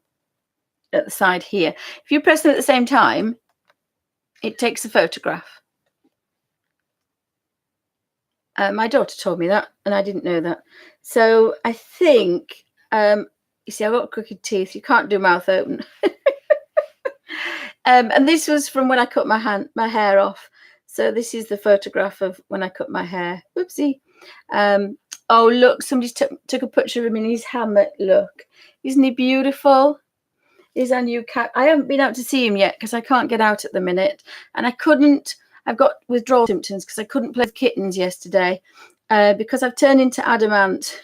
the side here, if you press them at the same time, it takes a photograph. My daughter told me that, and I didn't know that. So I think, you see, I've got crooked teeth. You can't do mouth open. And this was from when I cut my hair off. So this is the photograph of when I cut my hair. Whoopsie. Oh, look, somebody took a picture of him in his hammock. Look, isn't he beautiful? He's our new cat. I haven't been out to see him yet because I can't get out at the minute. And I couldn't I've got withdrawal symptoms because I couldn't play with kittens yesterday because I've turned into adamant.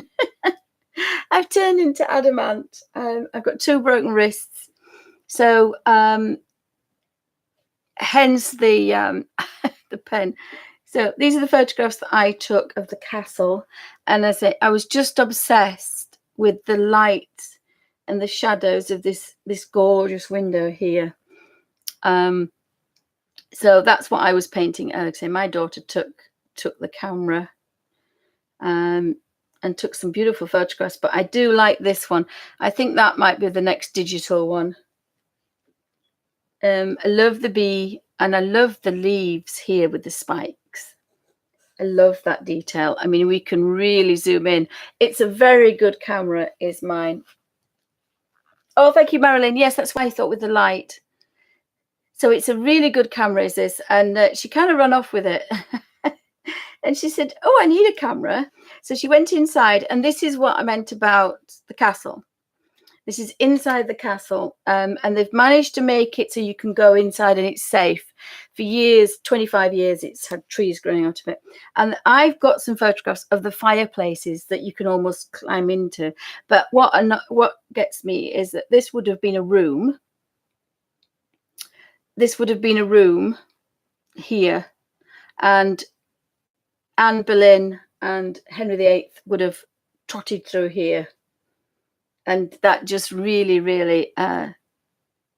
I've turned into adamant. I've got 2 broken wrists. So hence the the pen. So these are the photographs that I took of the castle. And as I was just obsessed with the light and the shadows of this gorgeous window here. So that's what I was painting. Like I say, my daughter took the camera and took some beautiful photographs, but I do like this one. I think that might be the next digital one. I love the bee, and I love the leaves here with the spikes. I love that detail. I mean, we can really zoom in. It's a very good camera, is mine. Oh, thank you, Marilyn. Yes, that's why I thought with the light. So it's a really good camera, is this? And she kind of ran off with it. And she said, oh, I need a camera. So she went inside, and this is what I meant about the castle. This is inside the castle, and they've managed to make it so you can go inside and it's safe. For years, 25 years, it's had trees growing out of it. And I've got some photographs of the fireplaces that you can almost climb into. But what gets me is that this would have been a room. This would have been a room here, and Anne Boleyn and Henry VIII would have trotted through here. And that just really, really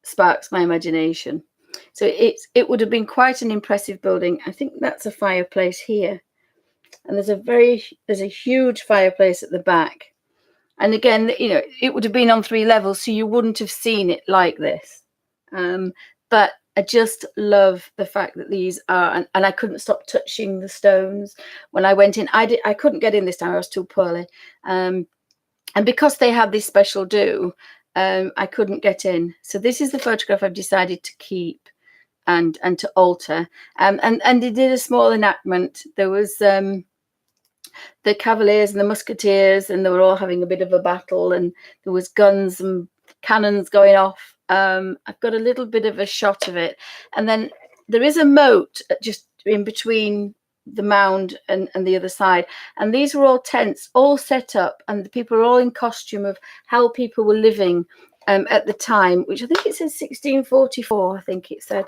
sparks my imagination. So it would have been quite an impressive building. I think that's a fireplace here. And there's a huge fireplace at the back. And again, you know, it would have been on 3 levels, so you wouldn't have seen it like this. But I just love the fact that these are, and I couldn't stop touching the stones when I went in. I couldn't get in this time, I was too poorly. And because they had this special do, I couldn't get in. So this is the photograph I've decided to keep and to alter. And they did a small enactment. There was the Cavaliers and the Musketeers, and they were all having a bit of a battle, and there was guns and cannons going off. I've got a little bit of a shot of it. And then there is a moat just in between the mound and the other side, and these were all tents all set up, and the people are all in costume of how people were living at the time, which I think it said 1644. I think he said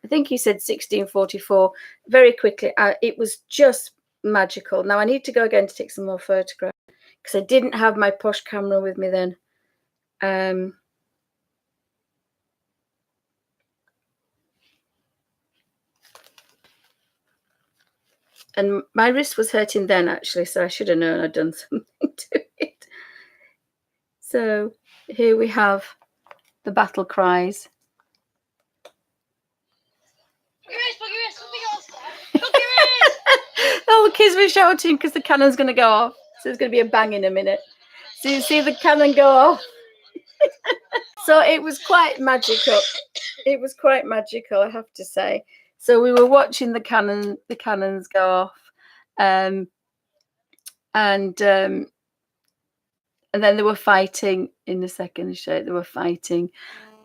1644 very quickly. It was just magical. Now I need to go again to take some more photographs because I didn't have my posh camera with me then. And my wrist was hurting then, actually, so I should have known I'd done something to it. So here we have the battle cries. Oh, the kids were shouting because the cannon's going to go off. So there's going to be a bang in a minute. So you see the cannon go off. So it was quite magical. It was quite magical, I have to say. So we were watching the cannons go off, and then they were fighting in the second show. They were fighting.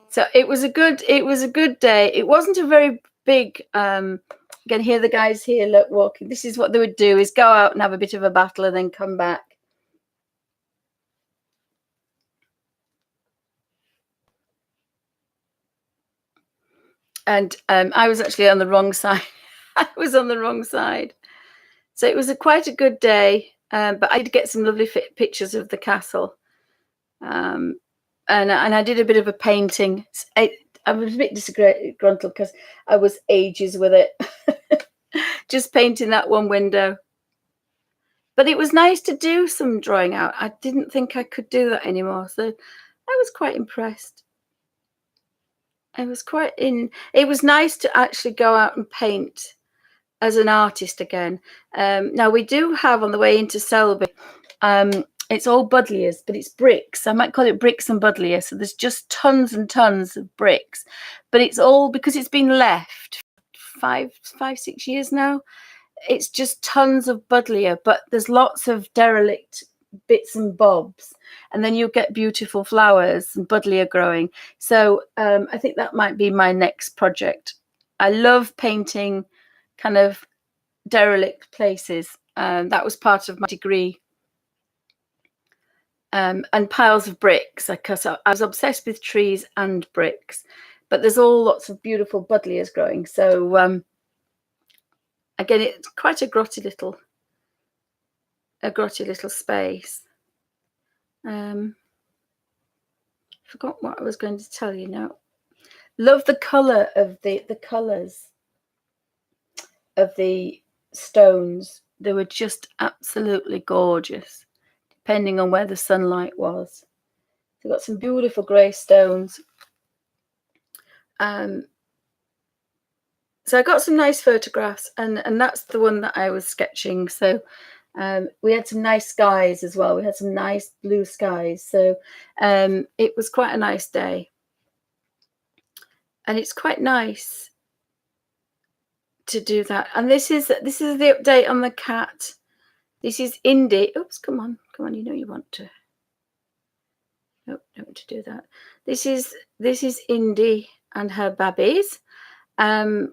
So it was a good day. It wasn't a very big. Again, here the guys here look walking. This is what they would do: is go out and have a bit of a battle and then come back. And I was actually on the wrong side. I was on the wrong side. So it was quite a good day, but I did get some lovely pictures of the castle. And I did a bit of a painting. I was a bit disgruntled because I was ages with it. Just painting that one window. But it was nice to do some drawing out. I didn't think I could do that anymore. So I was quite impressed. It was nice to actually go out and paint as an artist again. Now we do have on the way into Selby, it's all budliers, but it's bricks. I might call it bricks and budlier. So there's just tons and tons of bricks, but it's all because it's been left 5-6 years now. It's just tons of budlier, but there's lots of derelict bits and bobs, and then you'll get beautiful flowers and budlier growing. So I think that might be my next project. I love painting kind of derelict places. That was part of my degree. And piles of bricks. I was obsessed with trees and bricks, but there's all lots of beautiful buddleias growing. So again, it's quite a grotty little space. Forgot what I was going to tell you now. Love the colour of the colours of the stones. They were just absolutely gorgeous, depending on where the sunlight was. They've got some beautiful grey stones. So I got some nice photographs, and that's the one that I was sketching. So we had some nice skies as well. We had some nice blue skies. So it was quite a nice day. And it's quite nice to do that. And this is the update on the cat. This is Indy. Oops, come on, you know you want to. Nope, don't want to do that. This is Indy and her babbies. And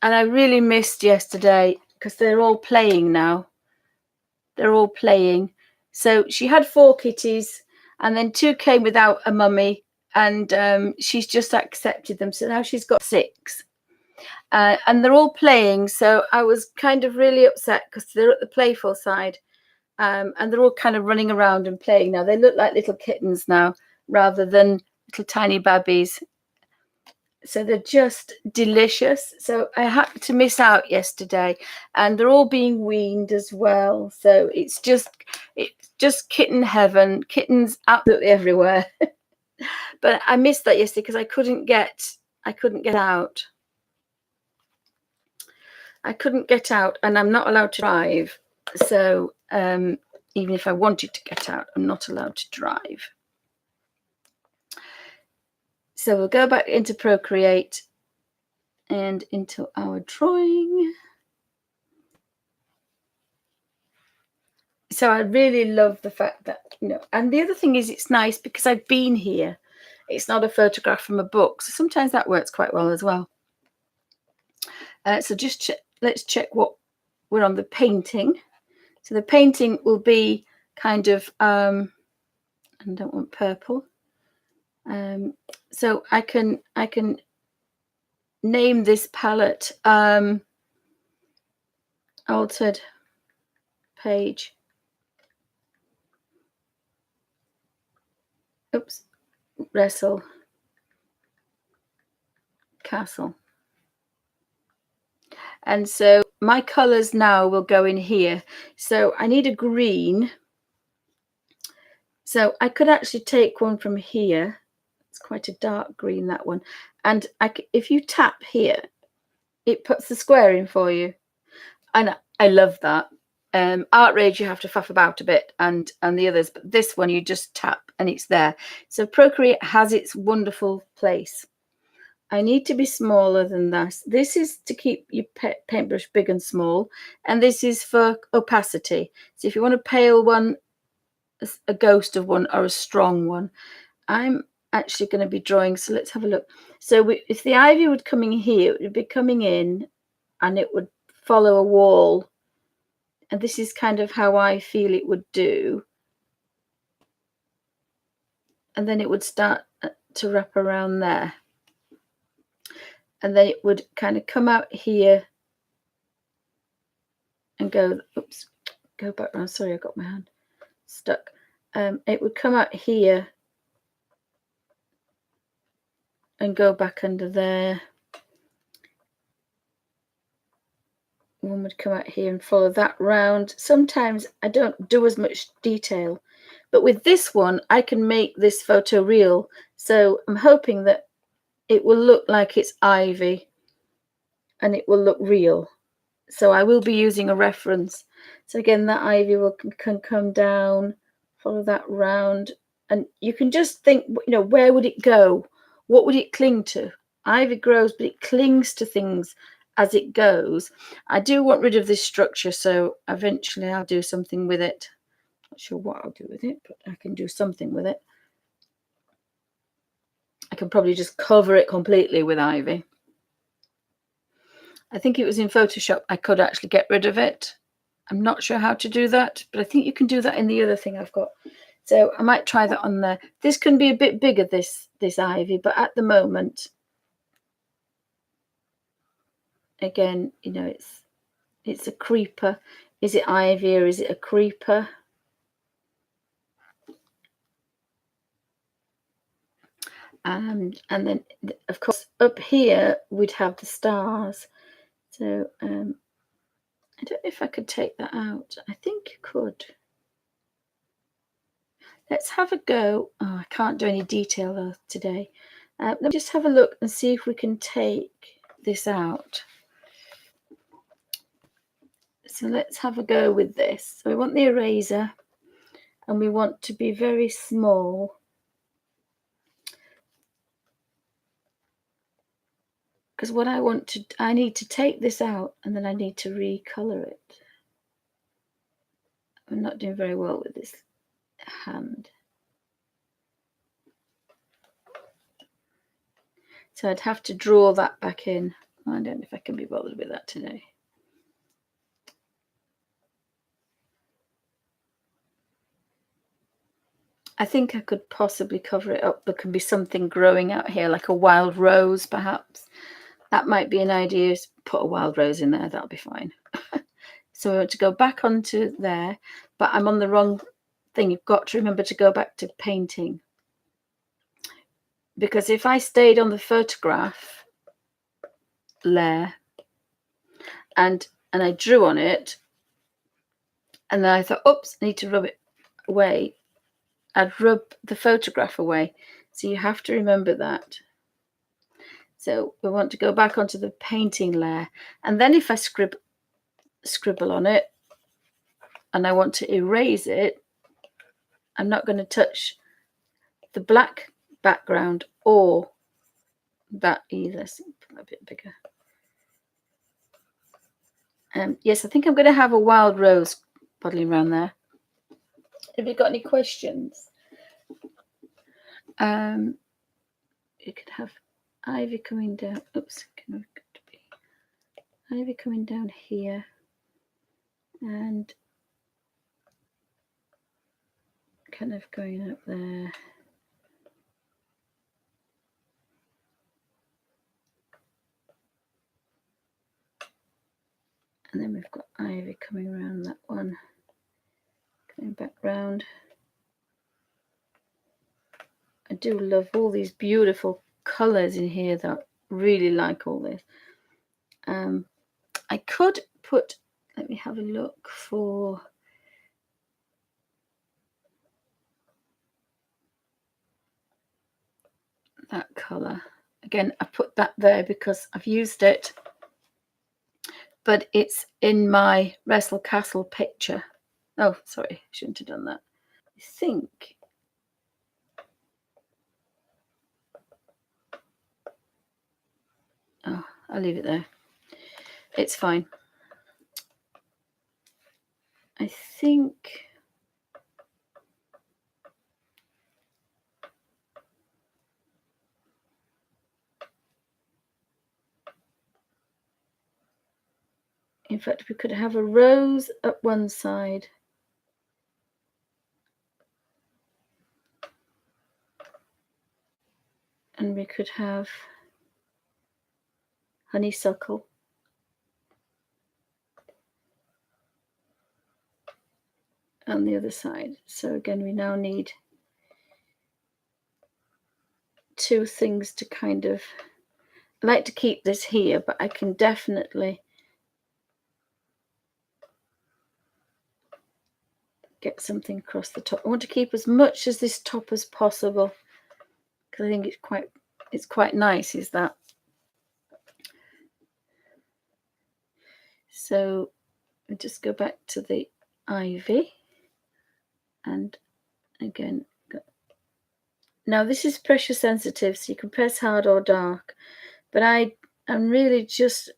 I really missed yesterday because they're all playing now. They're all playing. So she had 4 kitties, and then 2 came without a mummy, and she's just accepted them. So now she's got 6. And they're all playing. So I was kind of really upset because they're at the playful side. And they're all kind of running around and playing now. They look like little kittens now rather than little tiny babbies. So they're just delicious. So I had to miss out yesterday, and they're all being weaned as well. So it's just kitten heaven. Kittens absolutely everywhere. But I missed that yesterday because I couldn't get out. I couldn't get out, and I'm not allowed to drive. So even if I wanted to get out, I'm not allowed to drive. So we'll go back into Procreate and into our drawing. So I really love the fact that, and the other thing is it's nice because I've been here. It's not a photograph from a book. So sometimes that works quite well as well. So just let's check what we're on the painting. So the painting will be kind of, I don't want purple. So I can name this palette altered page. Oops, wrestle castle. And so my colors now will go in here. So I need a green. So I could actually take one from here. It's quite a dark green, that one. And if you tap here, it puts the square in for you. And I love that. ArtRage, you have to faff about a bit, and the others. But this one, you just tap and it's there. So Procreate has its wonderful place. I need to be smaller than this. This is to keep your paintbrush big and small. And this is for opacity. So if you want a pale one, a ghost of one, or a strong one, I'm actually going to be drawing. So let's have a look. So if the ivy would come in here, it would be coming in and it would follow a wall. And this is kind of how I feel it would do. And then it would start to wrap around there. And then it would kind of come out here and go, oops, go back around. Sorry, I got my hand stuck. It would come out here and go back under there. One would come out here and follow that round. Sometimes I don't do as much detail, but with this one, I can make this photo real. So I'm hoping that it will look like it's ivy and it will look real. So I will be using a reference. So again, that ivy can come down, follow that round. And you can just think, where would it go? What would it cling to? Ivy grows, but it clings to things as it goes. I do want rid of this structure, so eventually I'll do something with it. Not sure what I'll do with it, but I can do something with it. I can probably just cover it completely with ivy. I think it was in Photoshop I could actually get rid of it. I'm not sure how to do that, but I think you can do that in the other thing I've got. So I might try that on there. This can be a bit bigger, this ivy, but at the moment, again, you know, it's a creeper. Is it ivy or is it a creeper? And then, of course, up here we'd have the stars. So I don't know if I could take that out. I think you could. Let's have a go. Oh, I can't do any detail today. Let me just have a look and see if we can take this out. So let's have a go with this. So we want the eraser and we want to be very small. Because what I need to take this out and then I need to recolor it. I'm not doing very well with this hand. So I'd have to draw that back in. I don't know if I can be bothered with that today. I think I could possibly cover it up. There can be something growing out here, like a wild rose, perhaps. That might be an idea. Put a wild rose in there. That'll be fine. So I want to go back onto there, but I'm on the wrong thing. You've got to remember to go back to painting. Because if I stayed on the photograph layer and I drew on it, and then I thought, oops, I need to rub it away, I'd rub the photograph away. So you have to remember that. So we want to go back onto the painting layer. And then if I scribble on it and I want to erase it, I'm not going to touch the black background or that either. So put that a bit bigger. Yes, I think I'm going to have a wild rose puddling around there. Have you got any questions? You could have ivy coming down. Oops, ivy coming down here, and kind of going up there. And then we've got ivy coming around that one, coming back round. I do love all these beautiful colours in here, though. I really like all this. I could put, let me have a look for that colour. Again, I put that there because I've used it, but it's in my Wrestle Castle picture. Oh, sorry, I shouldn't have done that. I think oh, I'll leave it there. It's fine. I think in fact we could have a rose up one side and we could have honeysuckle on the other side. So again, we now need two things to kind of, I like to keep this here, but I can definitely get something across the top. I want to keep as much as this top as possible because I think it's quite nice, is that. So we just go back to the ivy, and again, now this is pressure sensitive, so you can press hard or dark, but I'm really just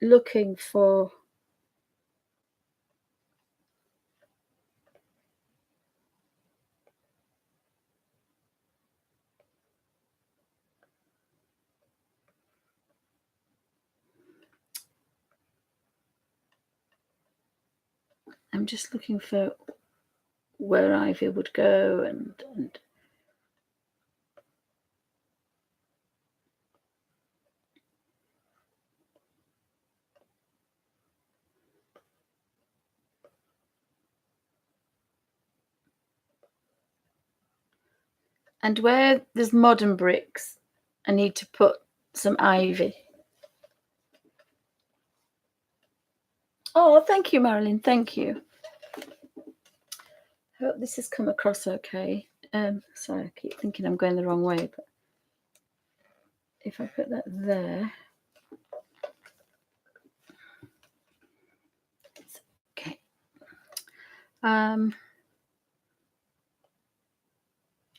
looking for I'm just looking for where ivy would go and where there's modern bricks, I need to put some ivy. Oh, thank you, Marilyn. Thank you. I hope this has come across okay. Sorry, I keep thinking I'm going the wrong way, but if I put that there, it's okay. And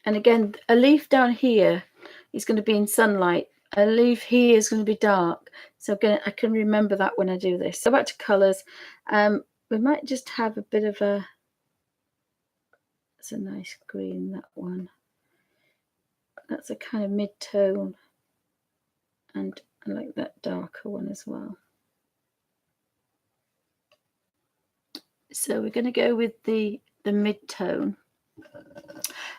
again, a leaf down here is going to be in sunlight. A leaf here is going to be dark. So again, I can remember that when I do this. So back to colours. We might just have a bit of a, it's a nice green, that one. That's a kind of mid-tone. And I like that darker one as well. So we're going to go with the mid-tone.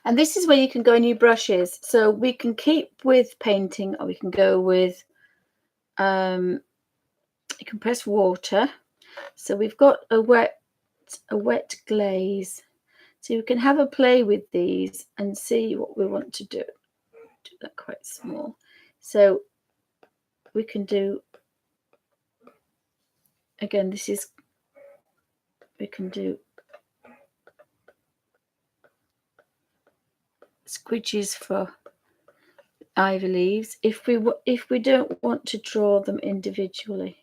And this is where you can go in your brushes. So we can keep with painting, or we can go with, you can press water. So we've got a wet glaze. So you can have a play with these and see what we want to do. Do that quite small. So we can do, again, this is, we can do squidges for ivy leaves if we don't want to draw them individually.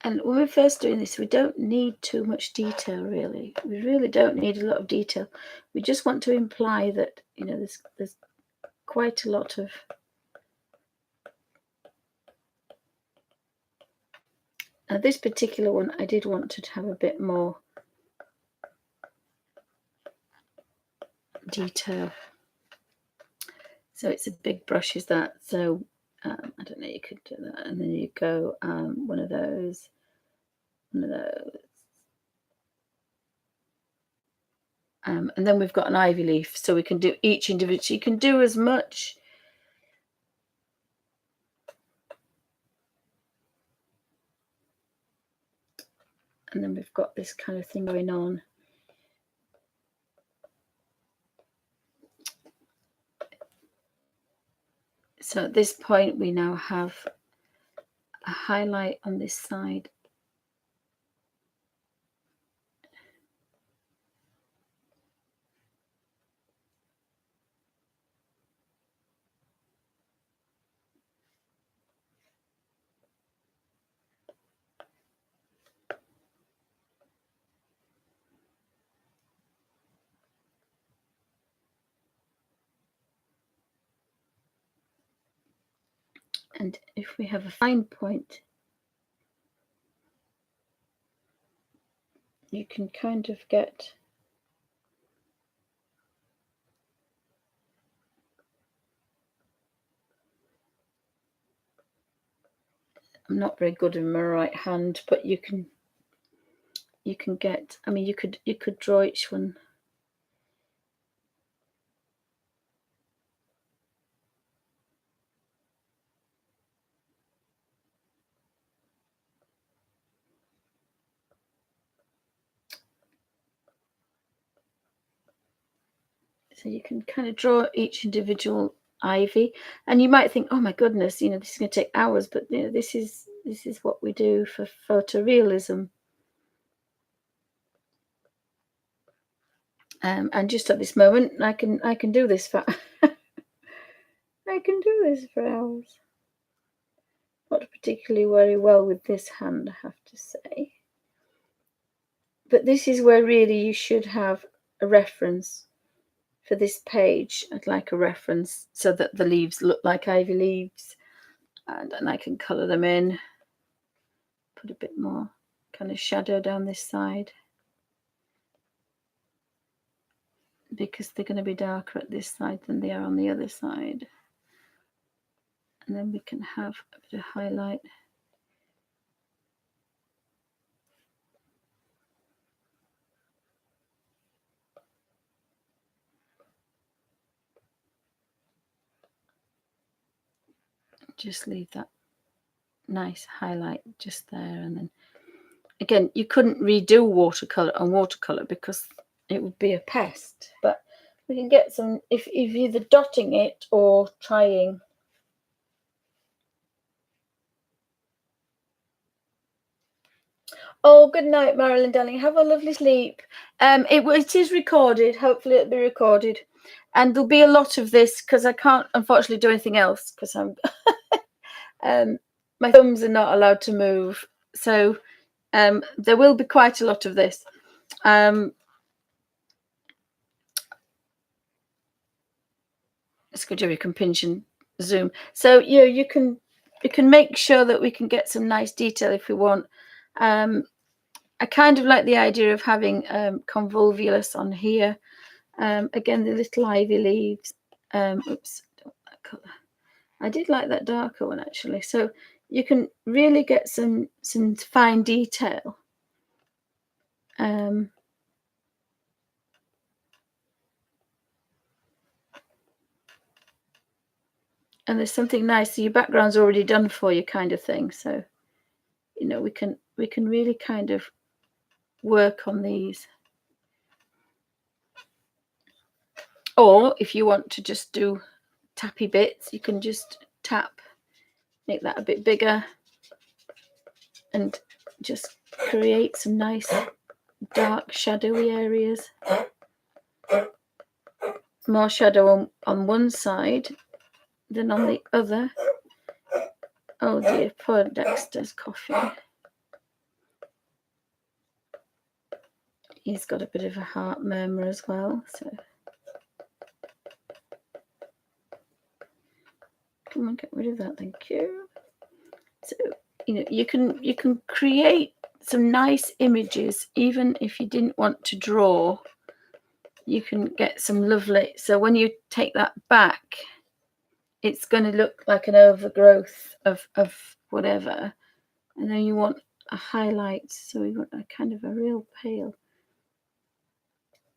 And when we're first doing this, we don't need too much detail, really. We really don't need a lot of detail. We just want to imply that, you know, there's quite a lot of now this particular one I did want to have a bit more detail. So it's a big brush, is that? So I don't know, you could do that, and then you go one of those. And then we've got an ivy leaf, so we can do each individual. You can do as much. And then we've got this kind of thing going on. So at this point, we now have a highlight on this side. And if we have a fine point, you can kind of get I'm not very good in my right hand, but you can get, I mean, you could draw each one. So you can kind of draw each individual ivy, and you might think, oh my goodness, you know, this is going to take hours, but you know, this is what we do for photorealism. And just at this moment, I can do this for I can do this for hours. Not particularly very well with this hand, I have to say. But this is where really you should have a reference for this page. I'd like a reference so that the leaves look like ivy leaves, and I can colour them in. Put a bit more kind of shadow down this side. because they're going to be darker at this side than they are on the other side. And then we can have a bit of highlight. Just leave that nice highlight just there. And then again, you couldn't redo watercolor on watercolor because it would be a pest, but we can get some if either dotting it or trying. Oh, good night, Marilyn, darling. Have a lovely sleep. It is recorded. Hopefully it'll be recorded. And there'll be a lot of this because I can't, unfortunately, do anything else because I'm my thumbs are not allowed to move. So there will be quite a lot of this. It's good job you can pinch and zoom. So you can make sure that we can get some nice detail if we want. I kind of like the idea of having convolvulus on here. Again, the little ivy leaves. Oops, I don't like that colour. I did like that darker one actually. So you can really get some fine detail. And there's something nice. So your background's already done for you, kind of thing. So we can really kind of work on these. Or if you want to just do tappy bits, you can just tap, make that a bit bigger, and just create some nice dark shadowy areas. More shadow on one side than on the other. Oh dear, poor Dexter's coughing. He's got a bit of a heart murmur as well, so come on, get rid of that, thank you. So you can create some nice images even if you didn't want to draw. You can get some lovely, so when you take that back, it's going to look like an overgrowth of whatever, and then you want a highlight, so we want a kind of a real pale.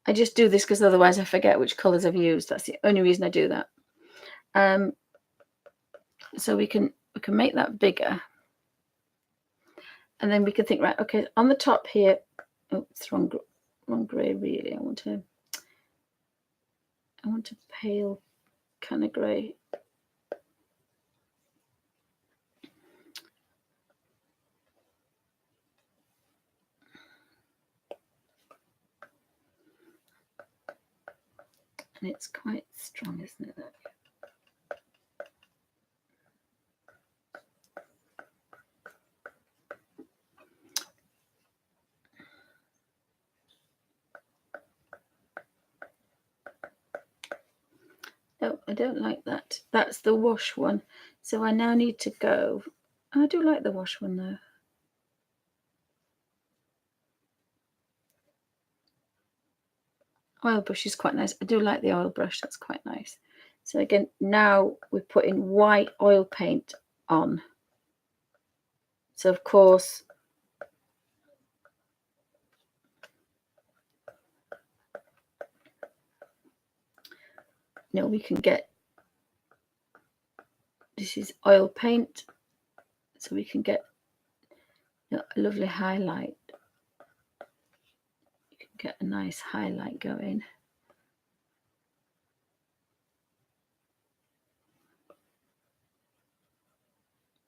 I just do this because otherwise I forget which colors I've used. That's the only reason I do that. So we can make that bigger, and then we can think, right, okay, on the top here, oh, it's wrong gray really. I want a pale kind of gray. And it's quite strong, isn't it? No, I don't like that. That's the wash one. So I now need to go. I do like the wash one though. Oil brush is quite nice. I do like the oil brush. That's quite nice. So again, now we're putting white oil paint on. So of course, we can get, this is oil paint, so we can get a lovely highlight. You can get a nice highlight going.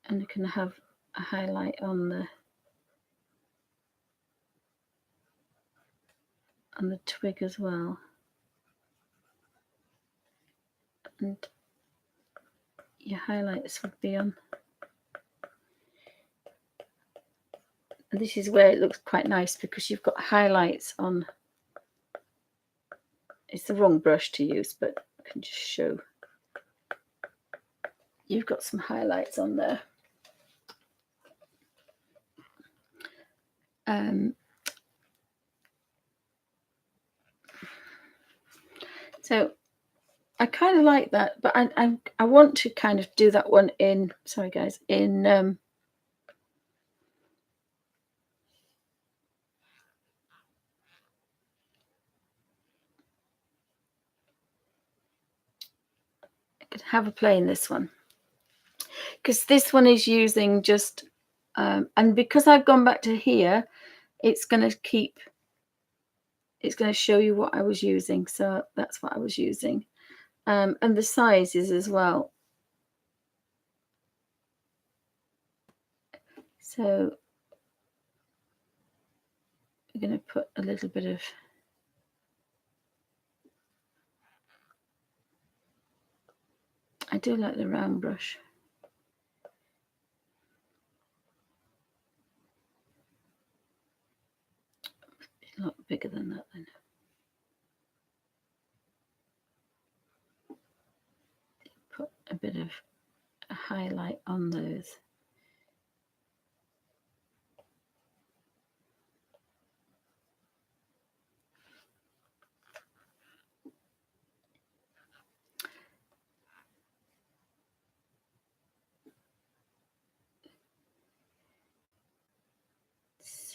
And you can have a highlight on the twig as well. And your highlights would be on. And this is where it looks quite nice because you've got highlights on. It's the wrong brush to use, but I can just show. You've got some highlights on there. So I kind of like that, but I want to kind of do that one in, sorry guys, in I could have a play in this one, because this one is using just and because I've gone back to here, it's going to show you what I was using. So that's what I was using, and the sizes as well. So we're going to put a little bit of, I do like the round brush. A lot bigger than that then. Put a bit of a highlight on those.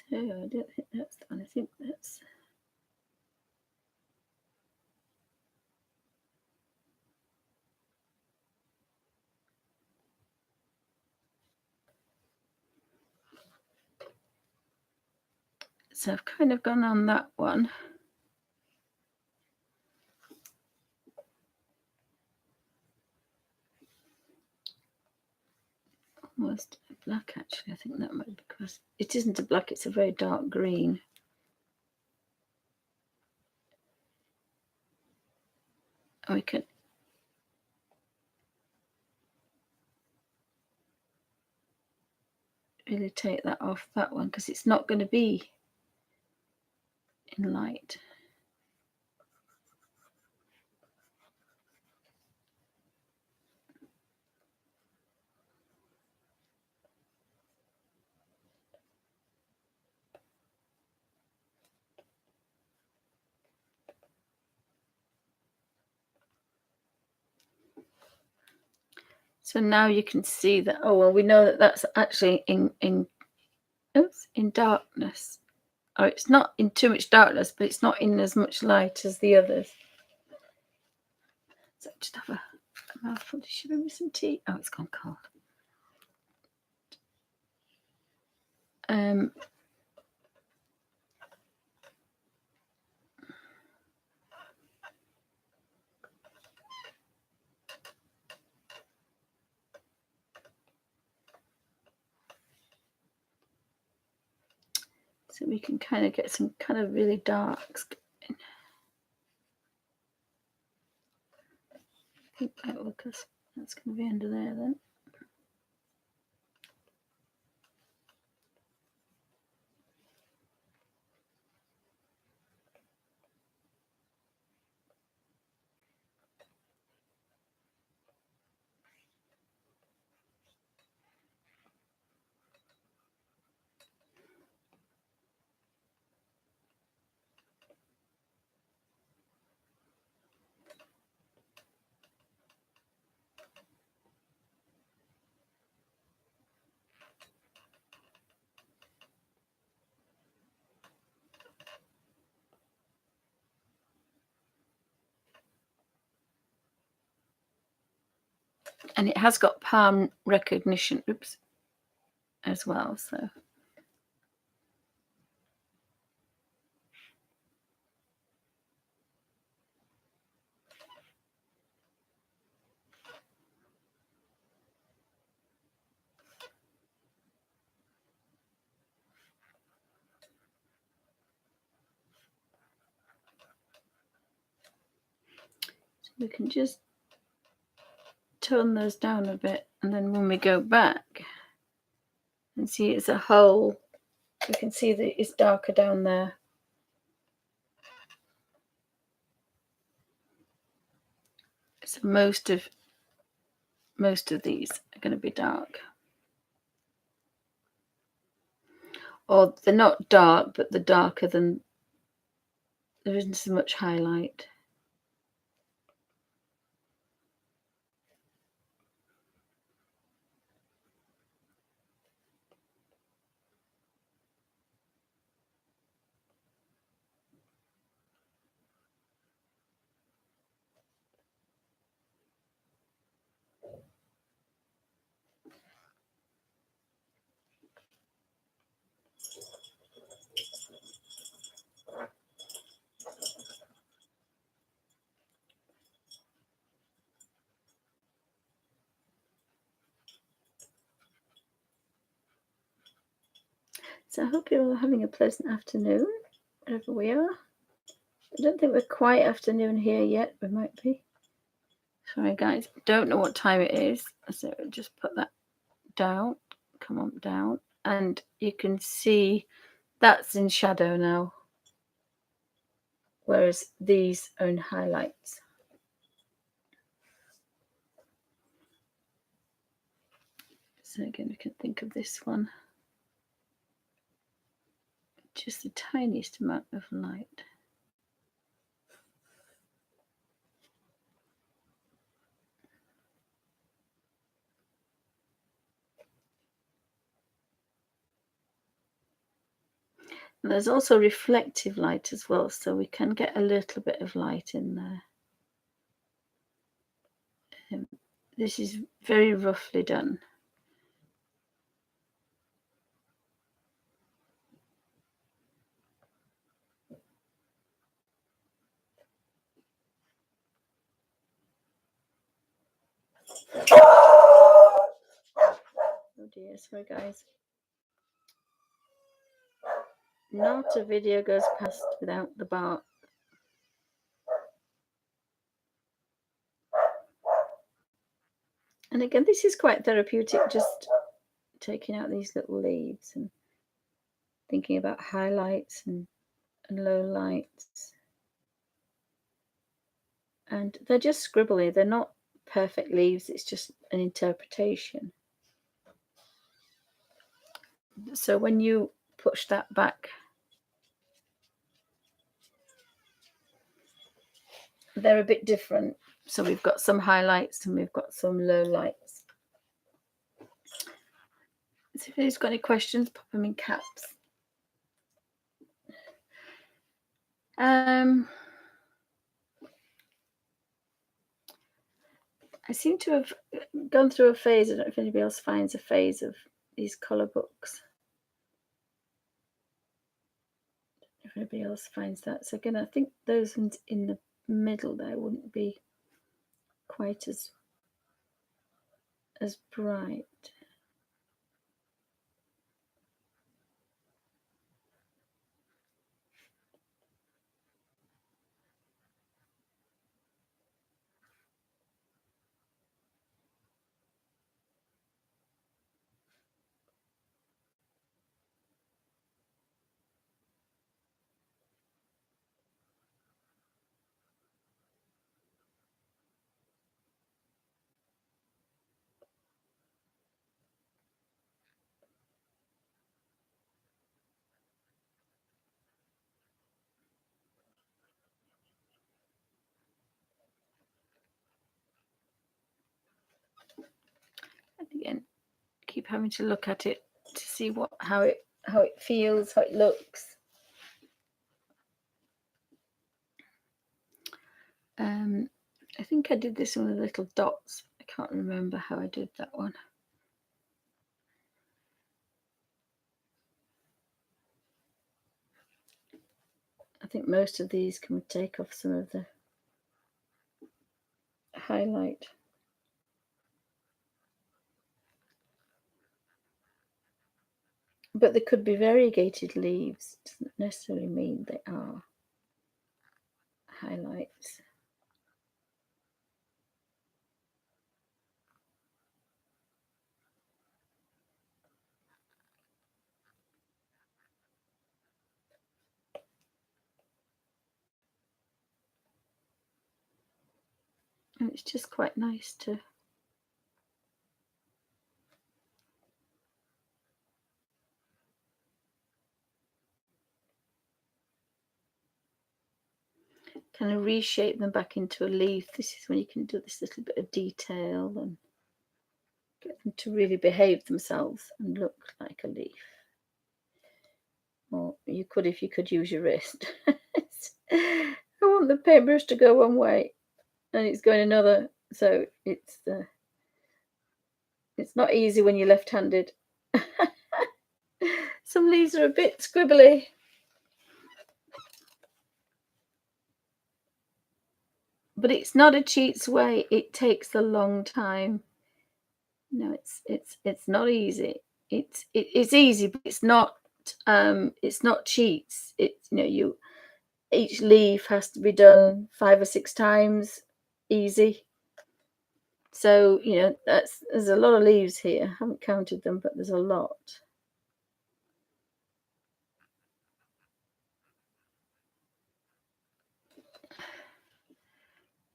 So I don't think that's done. I think that's, so I've kind of gone on that one. Almost black, actually. I think that might be because it isn't a black, it's a very dark green. We can really take that off that one because it's not going to be in light. So now you can see that, oh, well, we know that that's actually in darkness. Or it's not in too much darkness, but it's not in as much light as the others. So just have a mouthful. Should we have some tea? Oh, it's gone cold. So we can kind of get some kind of really darks going. I think that will, because that's going to be under there then. And it has got palm recognition, oops, as well. So we can just tone those down a bit, and then when we go back and see it's a whole, we can see that it's darker down there. So most of these are going to be dark, or they're not dark, but they're darker than, there isn't so much highlight. So I hope you're all having a pleasant afternoon, wherever we are. I don't think we're quite afternoon here yet. We might be. Sorry, guys. Don't know what time it is. So just put that down. Come on down. And you can see that's in shadow now. Whereas these are in highlights. So again, we can think of this one. Just the tiniest amount of light. And there's also reflective light as well, so we can get a little bit of light in there. This is very roughly done. Oh dear, sorry guys. Not a video goes past without the bark. And again, this is quite therapeutic, just taking out these little leaves and thinking about highlights and low lights. And they're just scribbly, they're not perfect leaves, it's just an interpretation. So when you push that back, they're a bit different. So we've got some highlights and we've got some low lights. So if anybody's got any questions, pop them in caps. I seem to have gone through a phase. I don't know if anybody else finds a phase of these colour books. If anybody else finds that. So again, I think those ones in the middle there wouldn't be quite as bright. And again, keep having to look at it to see how it feels, how it looks. I think I did this one with little dots. I can't remember how I did that one. I think most of these can take off some of the highlight. But they could be variegated leaves. It doesn't necessarily mean they are highlights. And it's just quite nice to kind of reshape them back into a leaf. This is when you can do this little bit of detail and get them to really behave themselves and look like a leaf. Or you could, if you could, use your wrist. I want the paintbrush to go one way and it's going another, so it's not easy when you're left-handed. Some leaves are a bit squibbly. But it's not a cheat's way. It takes a long time. No, it's not easy. It's easy, but it's not cheats. It's, each leaf has to be done 5 or 6 times, easy. So, there's a lot of leaves here. I haven't counted them, but there's a lot.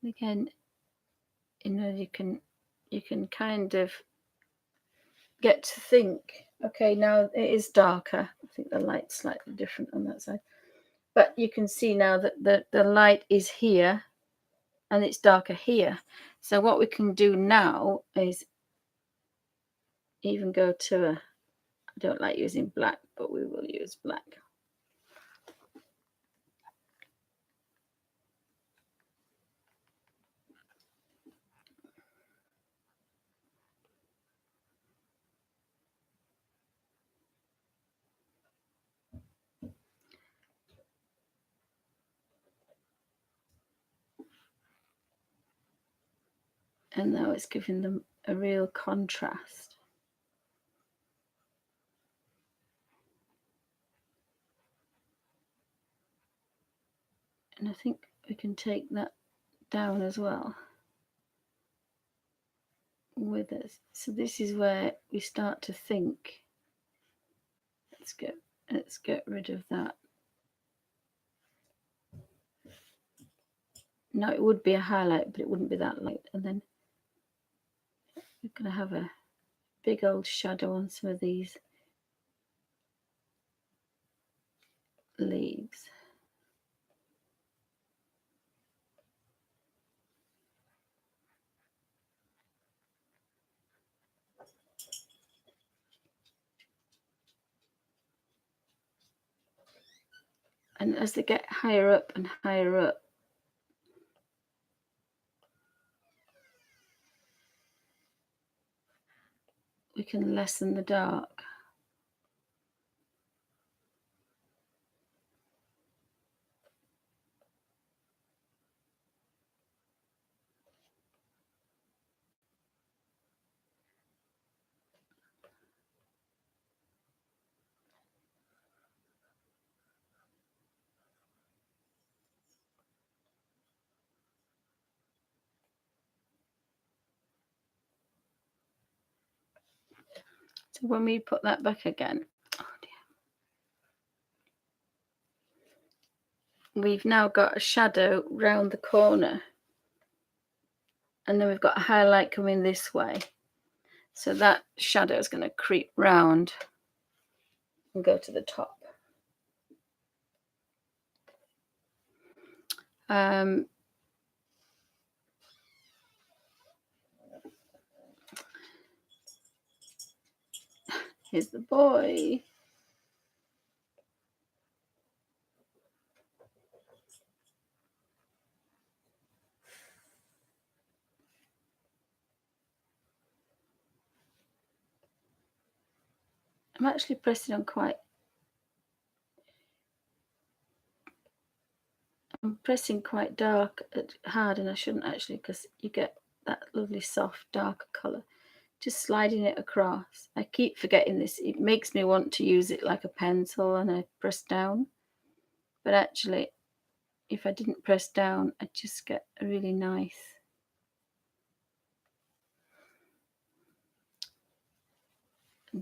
Again, you can kind of get to think, okay, now it is darker. I think the light's slightly different on that side. But you can see now that the light is here and it's darker here. So what we can do now is even go to I don't like using black, but we will use black. And now it's giving them a real contrast. And I think we can take that down as well with us. So this is where we start to think. Let's get rid of that. No, it would be a highlight, but it wouldn't be that light. And then we're going to have a big old shadow on some of these leaves. And as they get higher up and higher up, we can lessen the dark. So when we put that back again, oh dear, we've now got a shadow round the corner. And then we've got a highlight coming this way. So that shadow is going to creep round and go to the top. Here's the boy. I'm actually pressing on I'm pressing quite dark hard, and I shouldn't actually, because you get that lovely soft darker colour. Just sliding it across. I keep forgetting this. It makes me want to use it like a pencil and I press down. But actually, if I didn't press down, I'd just get a really nice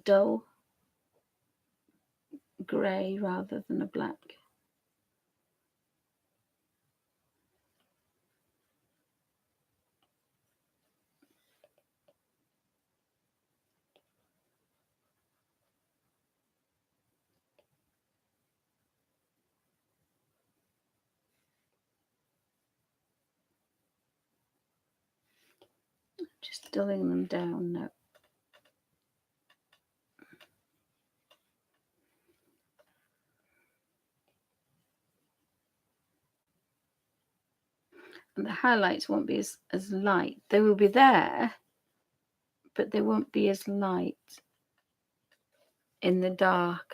dull grey rather than a black. Just dulling them down now. And the highlights won't be as light. They will be there, but they won't be as light in the dark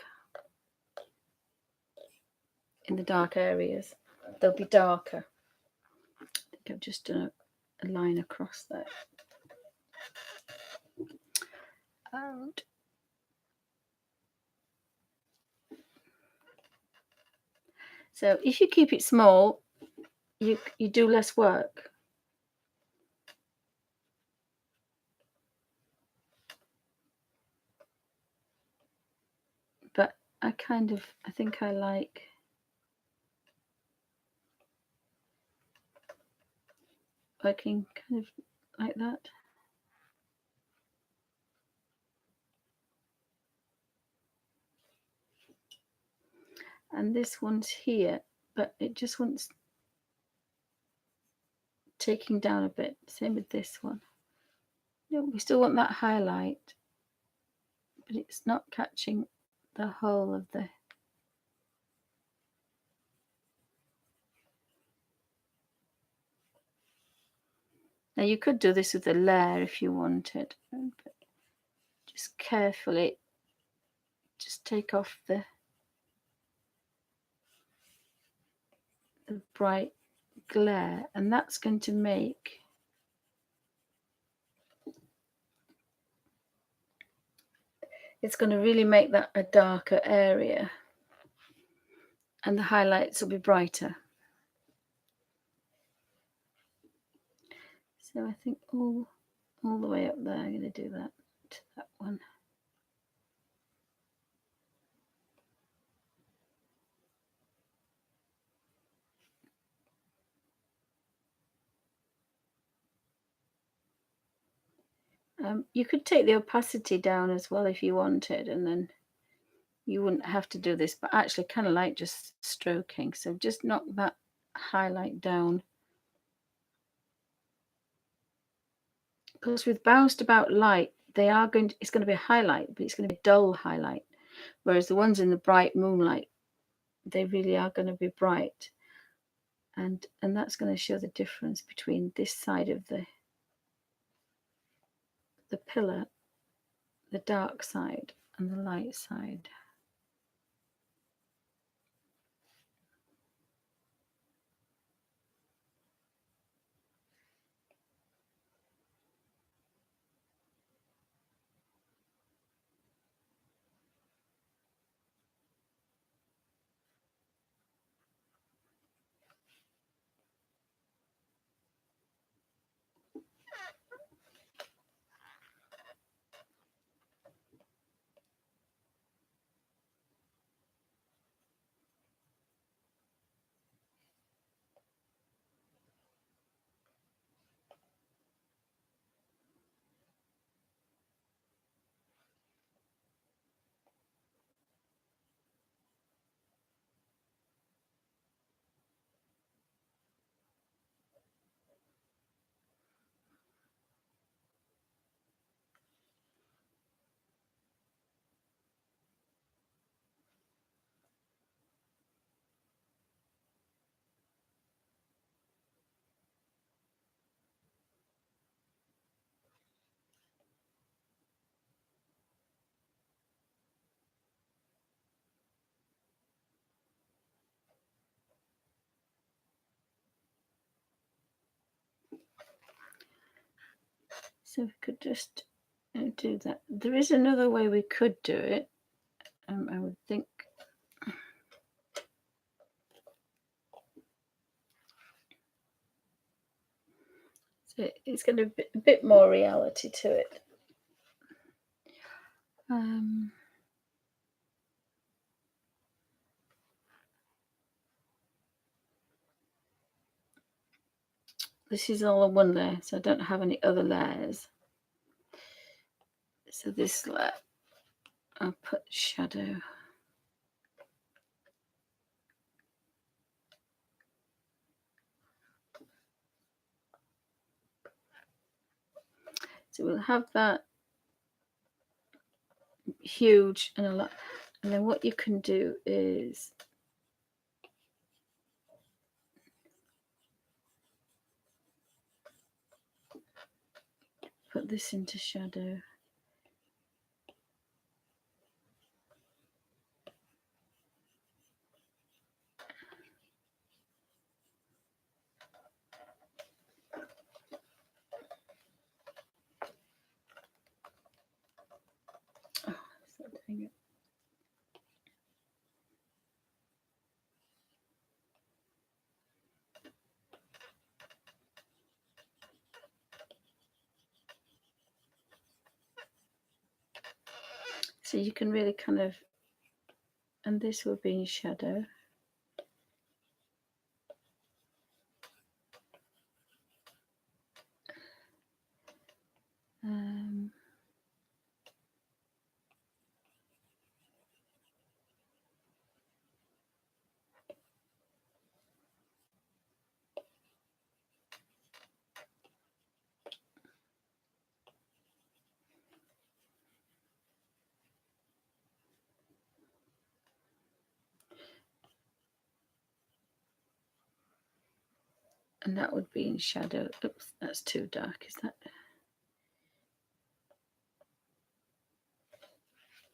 areas. They'll be darker. I think I've just done a line across there. And So if you keep it small, you do less work. But I think I like working kind of like that. And this one's here, but it just wants taking down a bit. Same with this one. No, we still want that highlight, but it's not catching the whole of the. Now you could do this with a layer if you wanted, but just carefully just take off the bright glare, and that's going to make it's going to really make that a darker area, and the highlights will be brighter. So I think all the way up there, I'm going to do that to that one. You could take the opacity down as well if you wanted, and then you wouldn't have to do this, but actually kind of like just stroking. So just knock that highlight down. Because with bounced about light, it's going to be a highlight, but it's going to be a dull highlight. Whereas the ones in the bright moonlight, they really are going to be bright. And that's going to show the difference between this side of the pillar, the dark side, and the light side. So we could just do that. There is another way we could do it. I would think. So it's going to be a bit more reality to it. This is all in one layer, so I don't have any other layers. So this layer, I'll put shadow. So we'll have that huge and a lot. And then what you can do is put this into shadow. Oh, is that doing it? So you can really kind of, and this will be in shadow. And that would be in shadow. Oops, that's too dark, is that?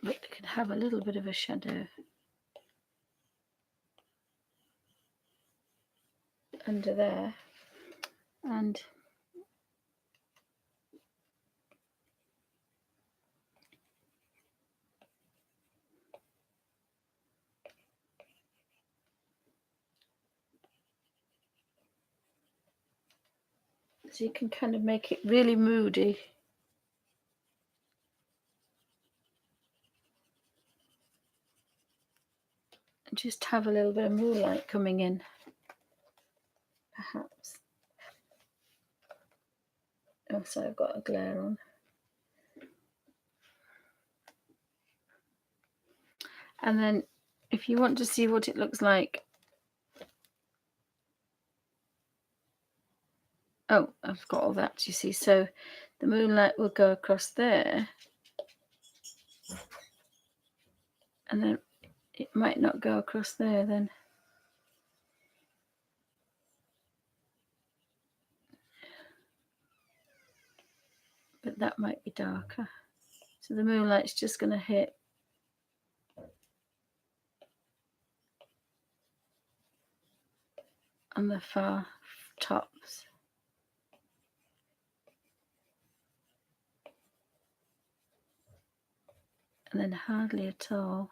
But it can have a little bit of a shadow under there. And so you can kind of make it really moody. And just have a little bit of moonlight coming in, perhaps. Oh, so I've got a glare on. And then if you want to see what it looks like, oh, I've got all that, you see. So the moonlight will go across there. And then it might not go across there then. But that might be darker. So the moonlight's just going to hit on the far tops. And then hardly at all.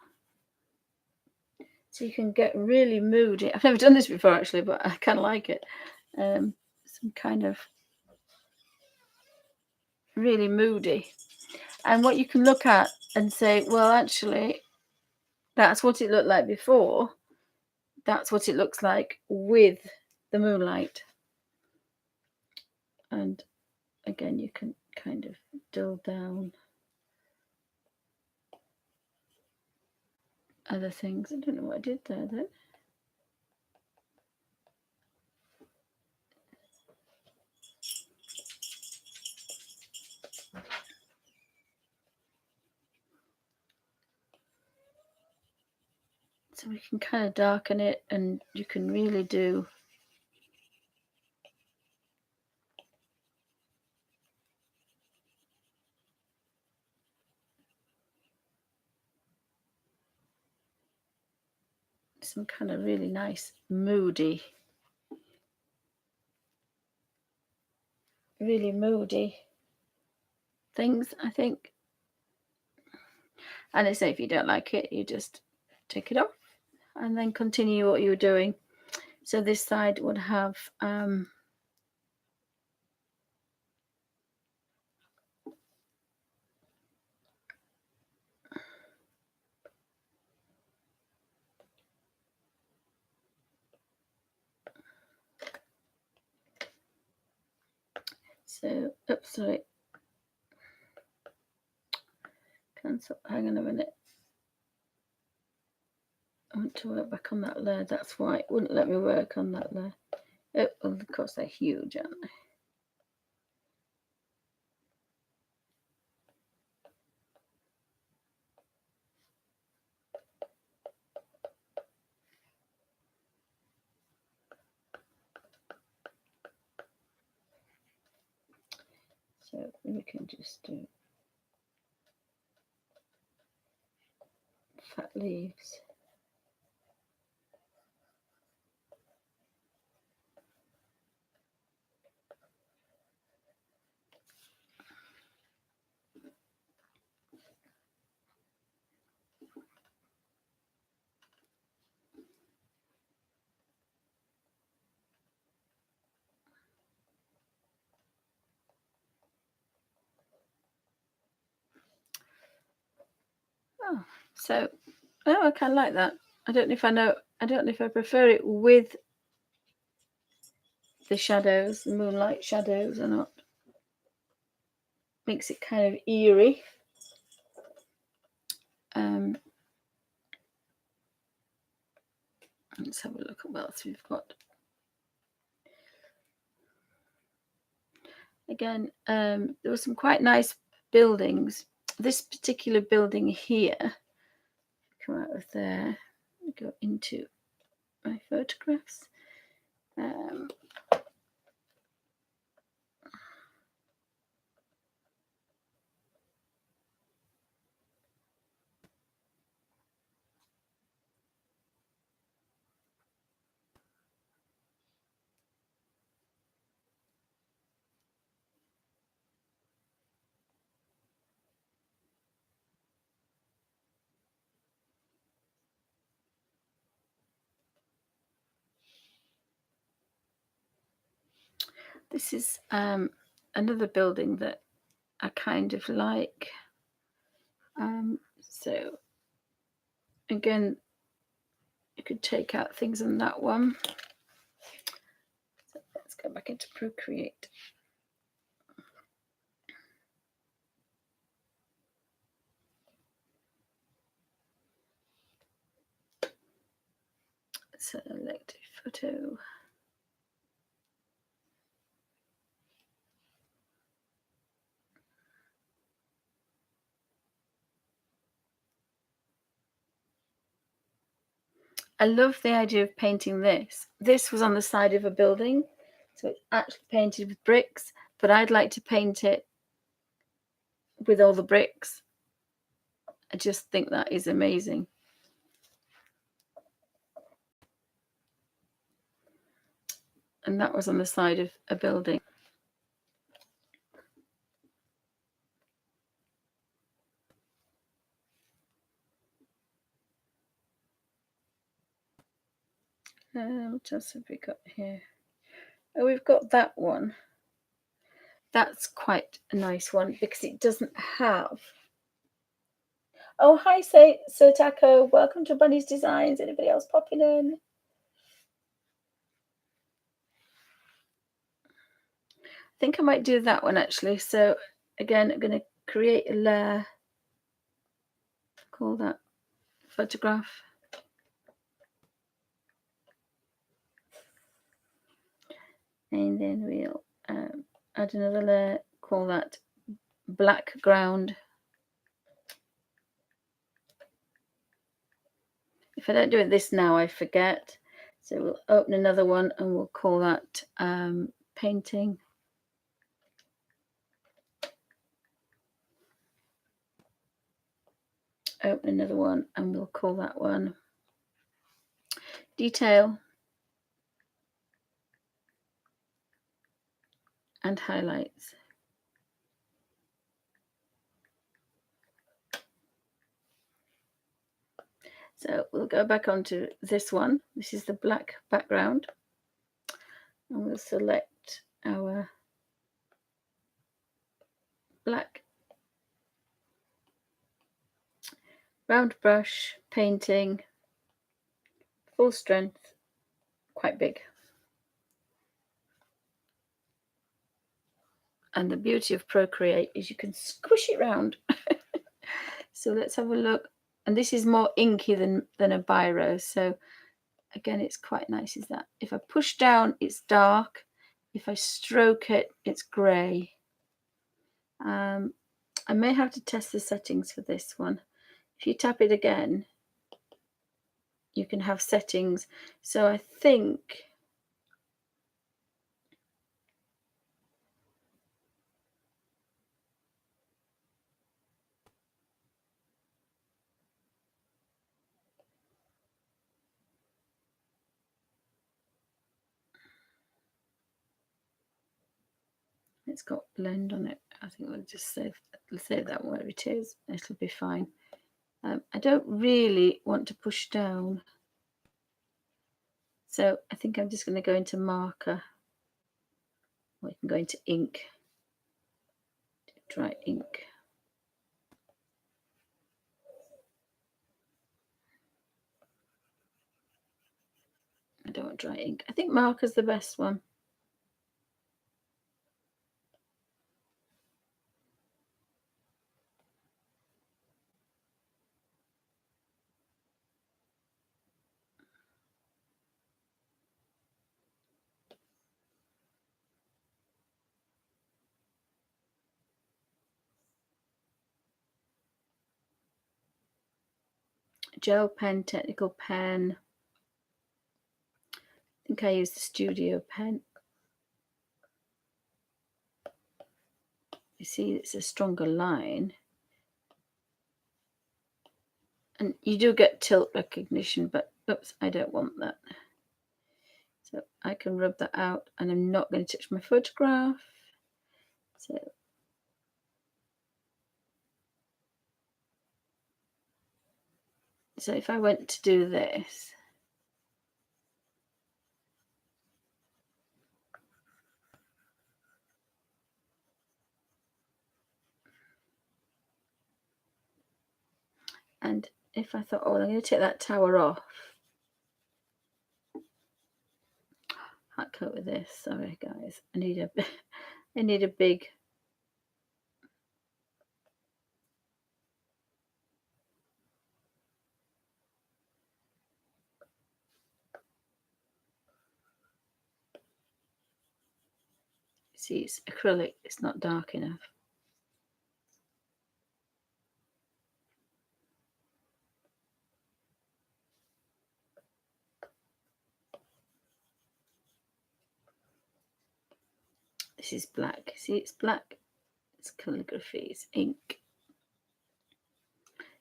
So you can get really moody. I've never done this before actually, but I kind of like it. Some kind of really moody. And what you can look at and say, well, actually, that's what it looked like before. That's what it looks like with the moonlight. And again, you can kind of dull down other things. I don't know what I did there then. So we can kind of darken it, and you can really do some kind of really nice moody, really moody things, I think. And I say if you don't like it, you just take it off and then continue what you were doing. So this side would have so oops, sorry. Cancel. Hang on a minute. I want to work back on that layer. That's why it wouldn't let me work on that layer. Oh, well, of course they're huge, aren't they? So we can just do fat leaves. So, oh, I kind of like that. I don't know if I prefer it with the shadows, the moonlight shadows or not. Makes it kind of eerie. Let's have a look at what else we've got. Again, there were some quite nice buildings. This particular building here, come out of there, go into my photographs. This is another building that I kind of like. So again, you could take out things on that one. So let's go back into Procreate. Select a photo. I love the idea of painting this. This was on the side of a building, so it's actually painted with bricks, but I'd like to paint it with all the bricks. I just think that is amazing. And that was on the side of a building. What else have we got here? Oh, we've got that one. That's quite a nice one because it doesn't have. Oh, hi, Sir Taco. Welcome to Bunny's Designs. Anybody else popping in? I think I might do that one actually. So again, I'm going to create a layer. Call that photograph. And then we'll add another layer. Call that background. If I don't do it this now, I forget. So we'll open another one and we'll call that painting. Open another one and we'll call that one detail and highlights. So we'll go back onto this one. This is the black background. And we'll select our black round brush, painting, full strength, quite big. And the beauty of Procreate is you can squish it round. So let's have a look. And this is more inky than a biro. So again, it's quite nice, is that? If I push down, it's dark. If I stroke it, it's grey. I may have to test the settings for this one. If you tap it again, you can have settings. So I think it's got blend on it. I think we'll just save that where it is. It'll be fine. I don't really want to push down. So I think I'm just going to go into marker. Or you can go into ink. Dry ink. I don't want dry ink. I think marker's the best one. Gel pen, technical pen. I think I use the studio pen. You see, it's a stronger line. And you do get tilt recognition, but oops, I don't want that. So I can rub that out, and I'm not going to touch my photograph. So if I went to do this, and if I thought, oh, I'm going to take that tower off, can't cope with this. Sorry, guys. I need a big. See, it's acrylic. It's not dark enough. This is black. See, it's black. It's calligraphy. It's ink.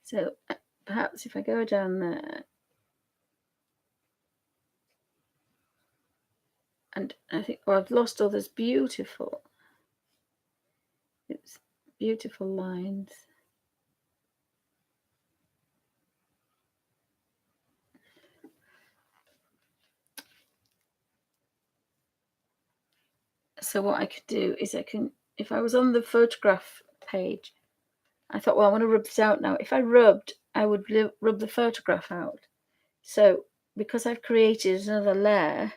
So perhaps if I go down there, and I think, oh, I've lost all this beautiful. It's beautiful lines. So what I could do is if I was on the photograph page, I thought, well, I want to rub this out now. If I rubbed, I would rub the photograph out. So because I've created another layer,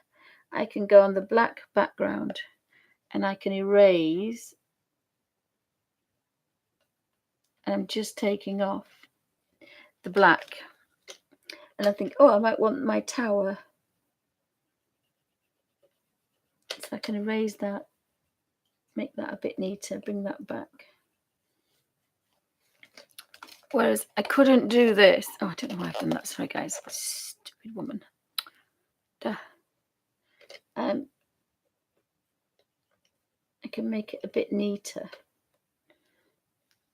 I can go on the black background and I can erase. And I'm just taking off the black. And I think, oh, I might want my tower. So I can erase that, make that a bit neater, bring that back. Whereas I couldn't do this. Oh, I don't know why I've done that. Sorry, guys. Stupid woman. Duh. I can make it a bit neater.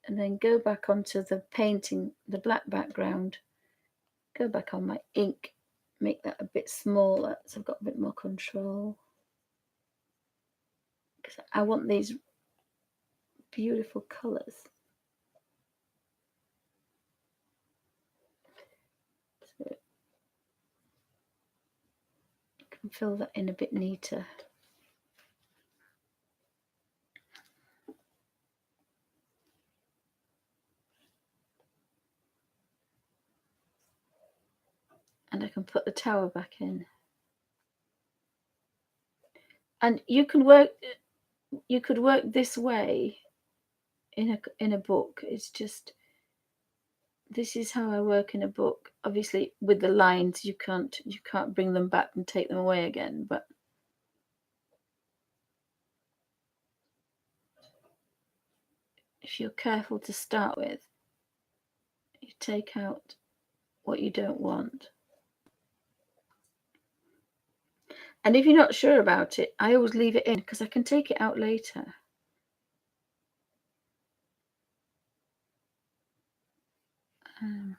And then go back onto the painting, the black background. Go back on my ink. Make that a bit smaller so I've got a bit more control. Because I want these beautiful colours. So I can fill that in a bit neater. And I can put the tower back in. And you could work this way in a book. It's just, this is how I work in a book. Obviously with the lines you can't bring them back and take them away again, but if you're careful to start with, you take out what you don't want. And if you're not sure about it, I always leave it in because I can take it out later. And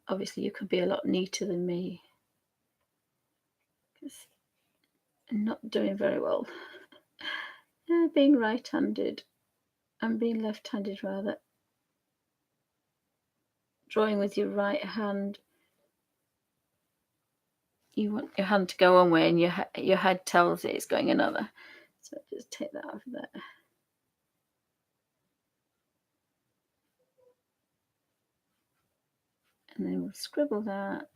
obviously you could be a lot neater than me because I'm not doing very well. Being right-handed and being left-handed rather. Drawing with your right hand you want your hand to go one way and your head tells it it's going another. So just take that off there. And then we'll scribble that.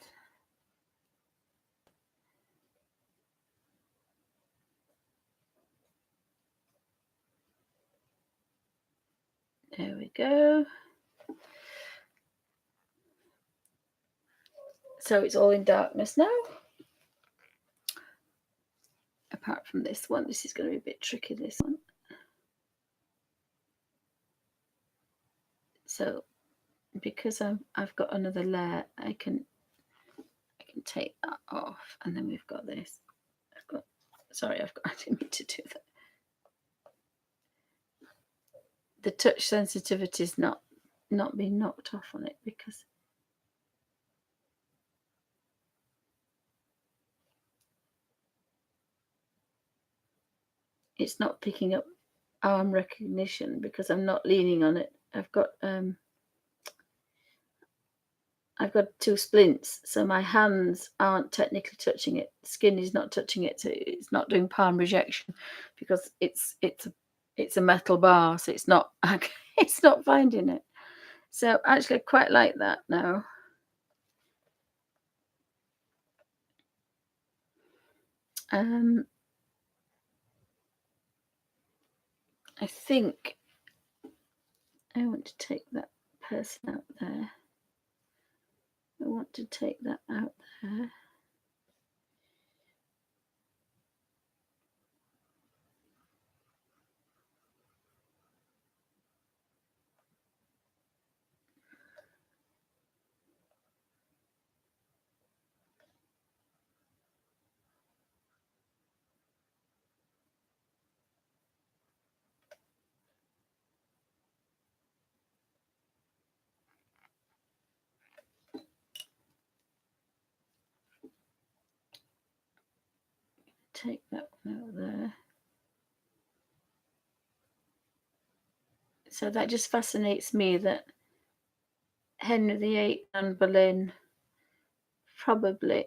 There we go. So it's all in darkness now. Apart from this one, this is going to be a bit tricky, this one. So because I've got another layer, I can take that off, and then we've got this. I didn't mean to do that. The touch sensitivity is not being knocked off on it because it's not picking up arm recognition because I'm not leaning on it. I've got two splints, so my hands aren't technically touching it. Skin is not touching it, so it's not doing palm rejection because it's a metal bar, so it's not it's not finding it. So actually, I quite like that now. I think I want to take that person out there. I want to take that out there. Take that one out there. So that just fascinates me that Henry VIII and Boleyn probably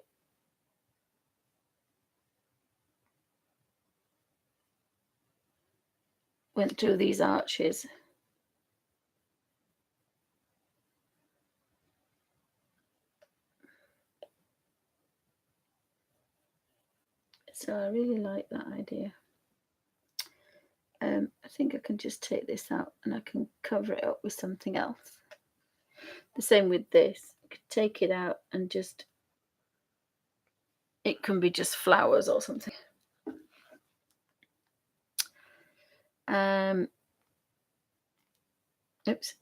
went through these arches. So I really like that idea. I think I can just take this out and I can cover it up with something else. The same with this. I could take it out and just, it can be just flowers or something. Oops.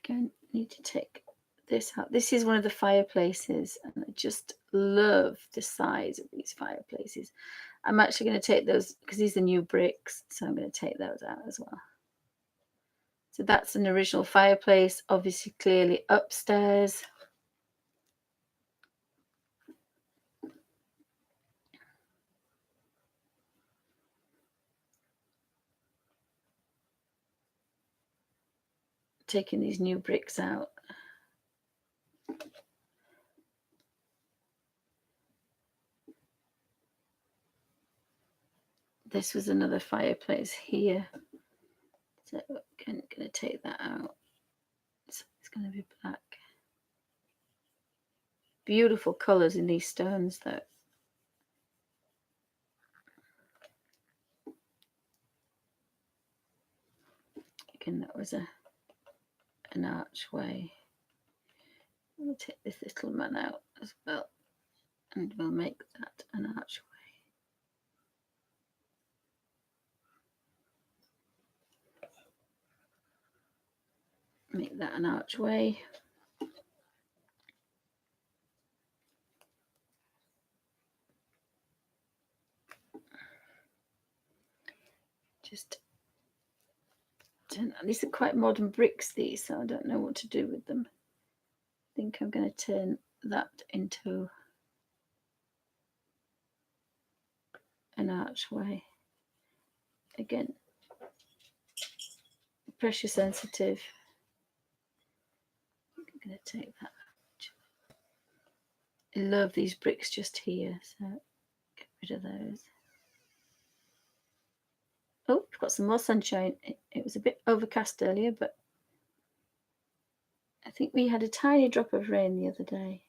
Again, need to take this out. This is one of the fireplaces, and I just love the size of these fireplaces. I'm actually going to take those because these are new bricks, so I'm going to take those out as well. So that's an original fireplace, obviously clearly upstairs. Taking these new bricks out. This was another fireplace here. So I'm going to take that out. So it's going to be black. Beautiful colours in these stones though. Again, that was an archway. We'll take this little man out as well, and we'll make that an archway. Make that an archway. Just, these are quite modern bricks, these, so I don't know what to do with them. I think I'm going to turn that into an archway. Again, pressure sensitive. I'm going to take that. I love these bricks just here, so get rid of those. Oh, we've got some more sunshine. It was a bit overcast earlier, but I think we had a tiny drop of rain the other day.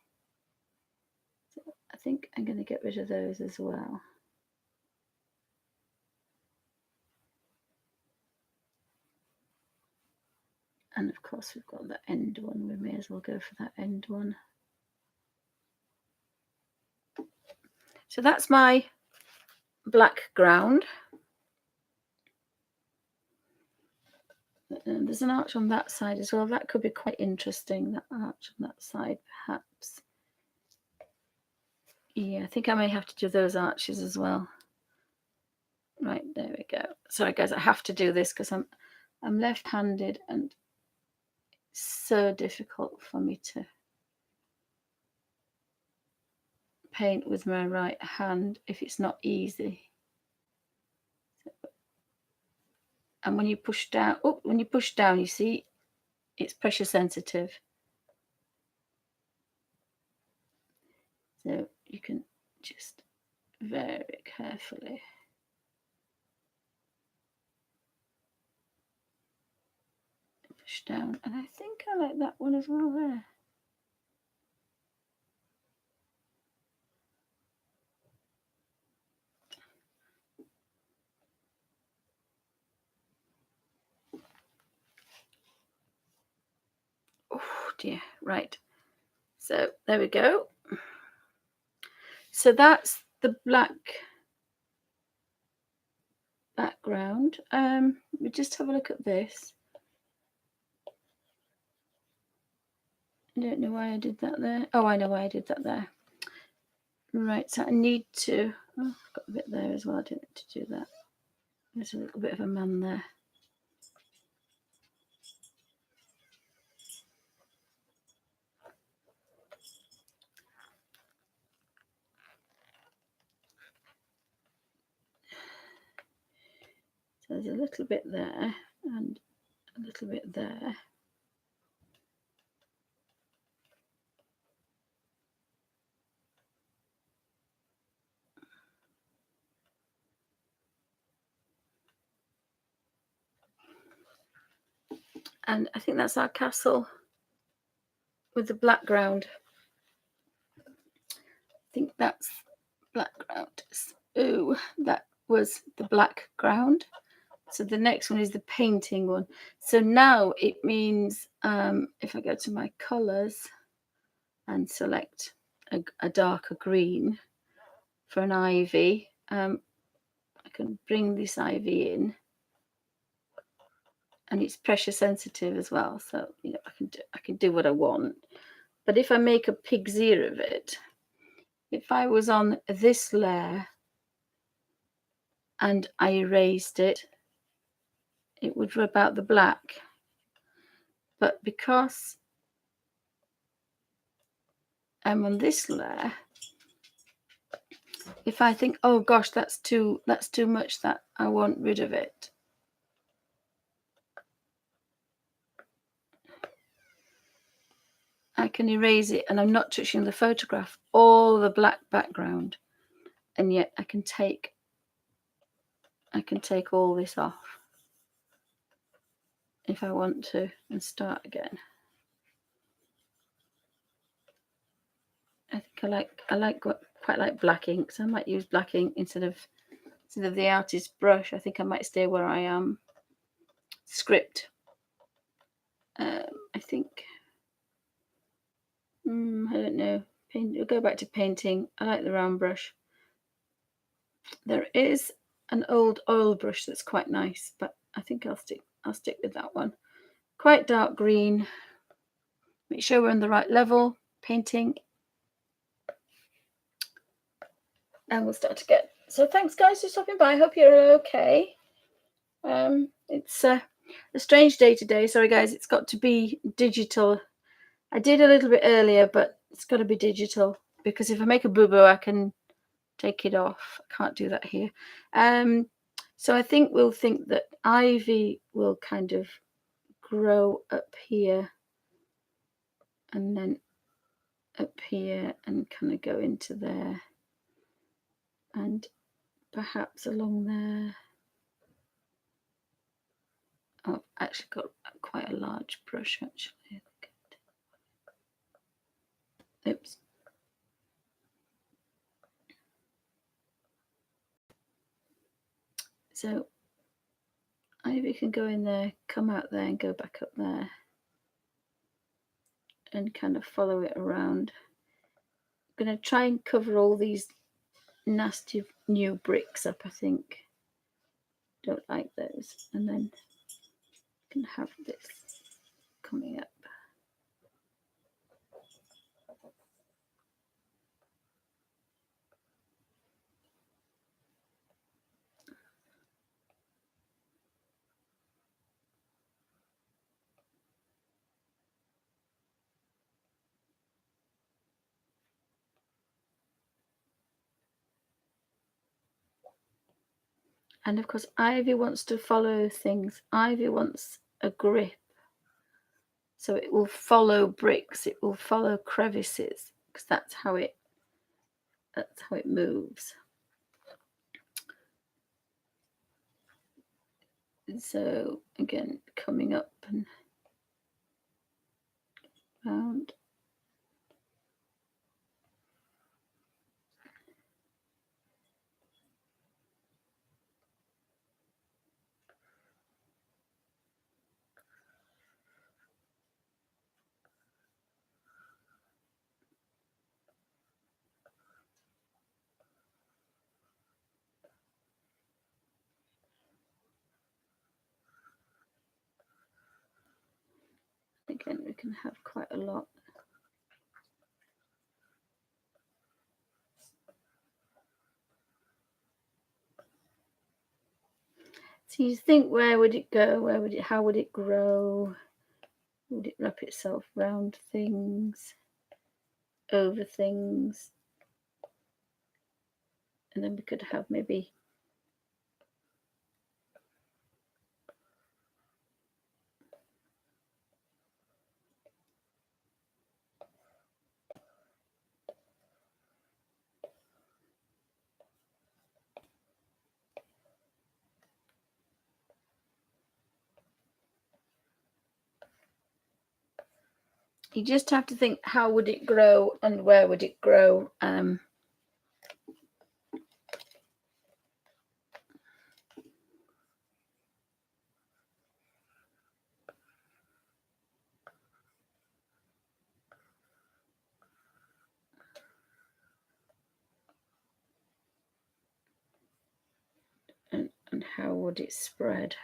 So I think I'm going to get rid of those as well. And of course, we've got the end one. We may as well go for that end one. So that's my black ground. And there's an arch on that side as well. That could be quite interesting, that arch on that side, perhaps. Yeah, I think I may have to do those arches as well. Right, there we go. Sorry, guys, I have to do this because I'm left-handed and it's so difficult for me to paint with my right hand if it's not easy. And when you push down, you see it's pressure sensitive. So you can just very carefully push down. And I think I like that one as well there. Oh dear, right. So there we go. So that's the black background. We just have a look at this. I don't know why I did that there. Oh, I know why I did that there. Right, so I need to, oh, I've got a bit there as well. I didn't need to do that. There's a little bit of a man there. So there's a little bit there and a little bit there. And I think that's our castle with the black ground. I think that's black ground. Oh, that was the black ground. So the next one is the painting one. So now it means if I go to my colors and select a darker green for an ivy, I can bring this ivy in. And it's pressure sensitive as well, so you know I can do what I want. But if I make a pig's ear of it, if I was on this layer and I erased it, it would rub out the black. But because I'm on this layer, if I think, oh gosh, that's too much, that I want rid of it, I can erase it, and I'm not touching the photograph or the black background, and yet I can take all this off if I want to and start again. I think quite like black ink, so I might use black ink instead of the artist brush. I think I might stay where I am. Script. I think. I don't know. We'll go back to painting. I like the round brush. There is an old oil brush that's quite nice, but I think I'll stick with that one. Quite dark green. Make sure we're on the right level. Painting. And we'll start again. So thanks guys for stopping by. I hope you're okay. It's a strange day today. Sorry guys, it's got to be digital. I did a little bit earlier, but it's got to be digital because if I make a boo-boo, I can take it off. I can't do that here. So I think we'll think that ivy will kind of grow up here and then up here and kind of go into there, and perhaps along there. Oh, I've actually got quite a large brush actually. Oops. So ivy can go in there, come out there and go back up there and kind of follow it around. I'm going to try and cover all these nasty new bricks up, I think. Don't like those. And then you can have this coming up. And of course, ivy wants to follow things. Ivy wants a grip. So it will follow bricks, it will follow crevices, because that's how it moves. And so again, coming up and round. Again, we can have quite a lot. So you think, where would it go? How would it grow? Would it wrap itself round things, over things? And then we could have maybe you just have to think, how would it grow and where would it grow? And how would it spread?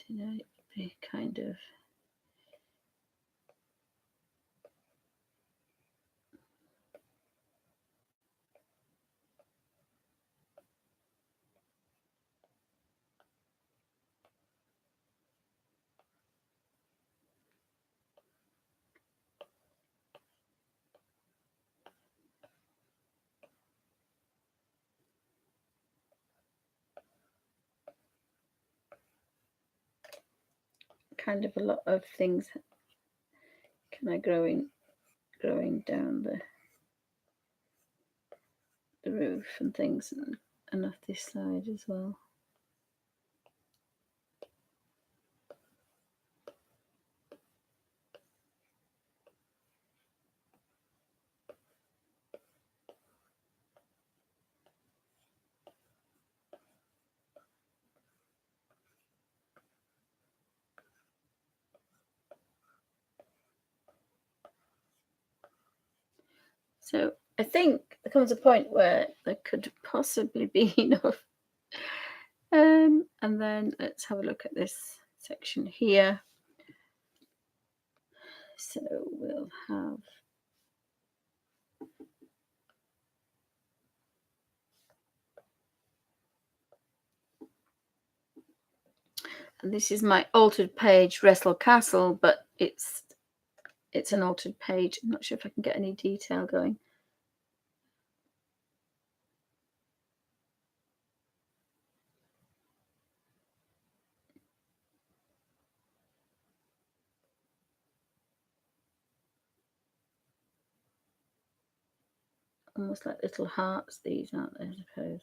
You know, it'd be kind of a lot of things kind of growing down the roof and things, and off this side as well. So I think there comes a point where there could possibly be enough. And then let's have a look at this section here. So we'll have and this is my altered page, Wrestle Castle, but it's an altered page. I'm not sure if I can get any detail going. almost like little hearts, these, aren't they, I suppose?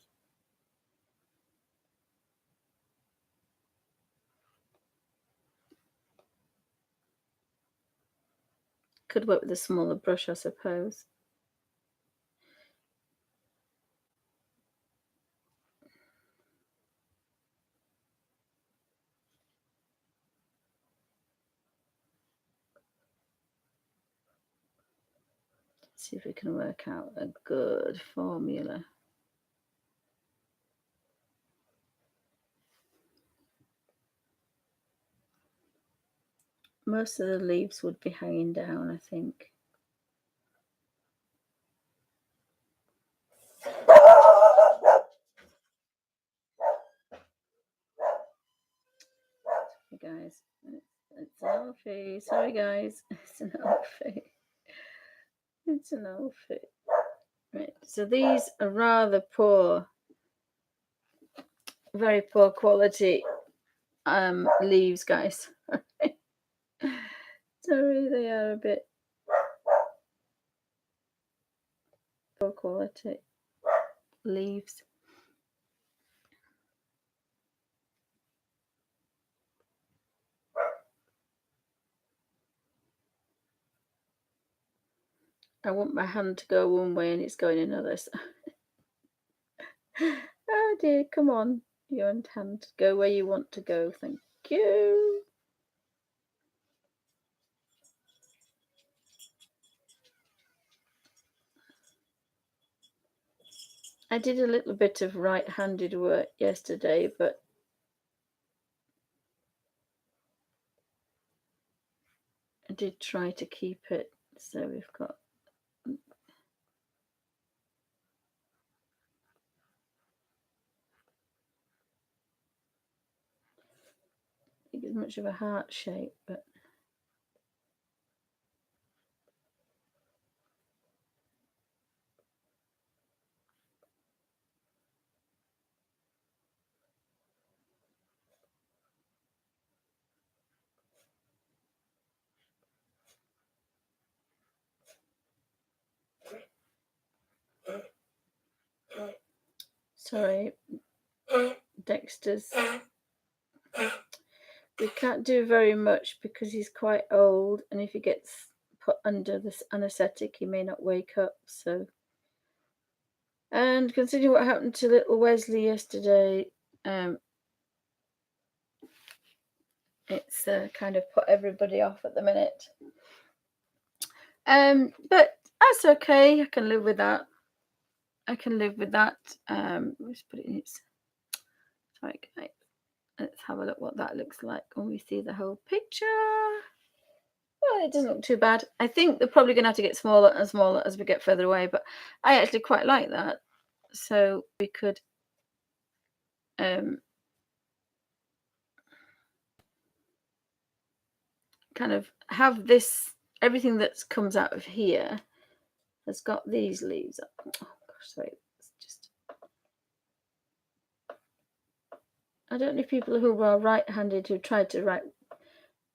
Could work with a smaller brush, I suppose. See if we can work out a good formula. Most of the leaves would be hanging down, I think. Hey guys, it's an Alfie. Sorry guys, it's an Alfie. It's an Alfie. Right, so these are rather poor, very poor quality leaves, guys. Sorry, they are a bit poor quality leaves. I want my hand to go one way and it's going another. So. Oh dear, come on, your hand, go where you want to go. Thank you. I did a little bit of right-handed work yesterday, but I did try to keep it. So we've got I think it's much of a heart shape, but sorry, Dexter's. We can't do very much because he's quite old, and if he gets put under this anaesthetic, he may not wake up. So, and considering what happened to little Wesley yesterday, it's kind of put everybody off at the minute. But that's okay. I can live with that. I can live with that. Let's put it in its. Sorry, guys. Let's have a look what that looks like when we see the whole picture. Well, it doesn't look too bad. I think they're probably going to have to get smaller and smaller as we get further away, but I actually quite like that. So we could kind of have this, everything that comes out of here has got these leaves. Oh gosh, sorry. It's just, I don't know if people who are right-handed who try to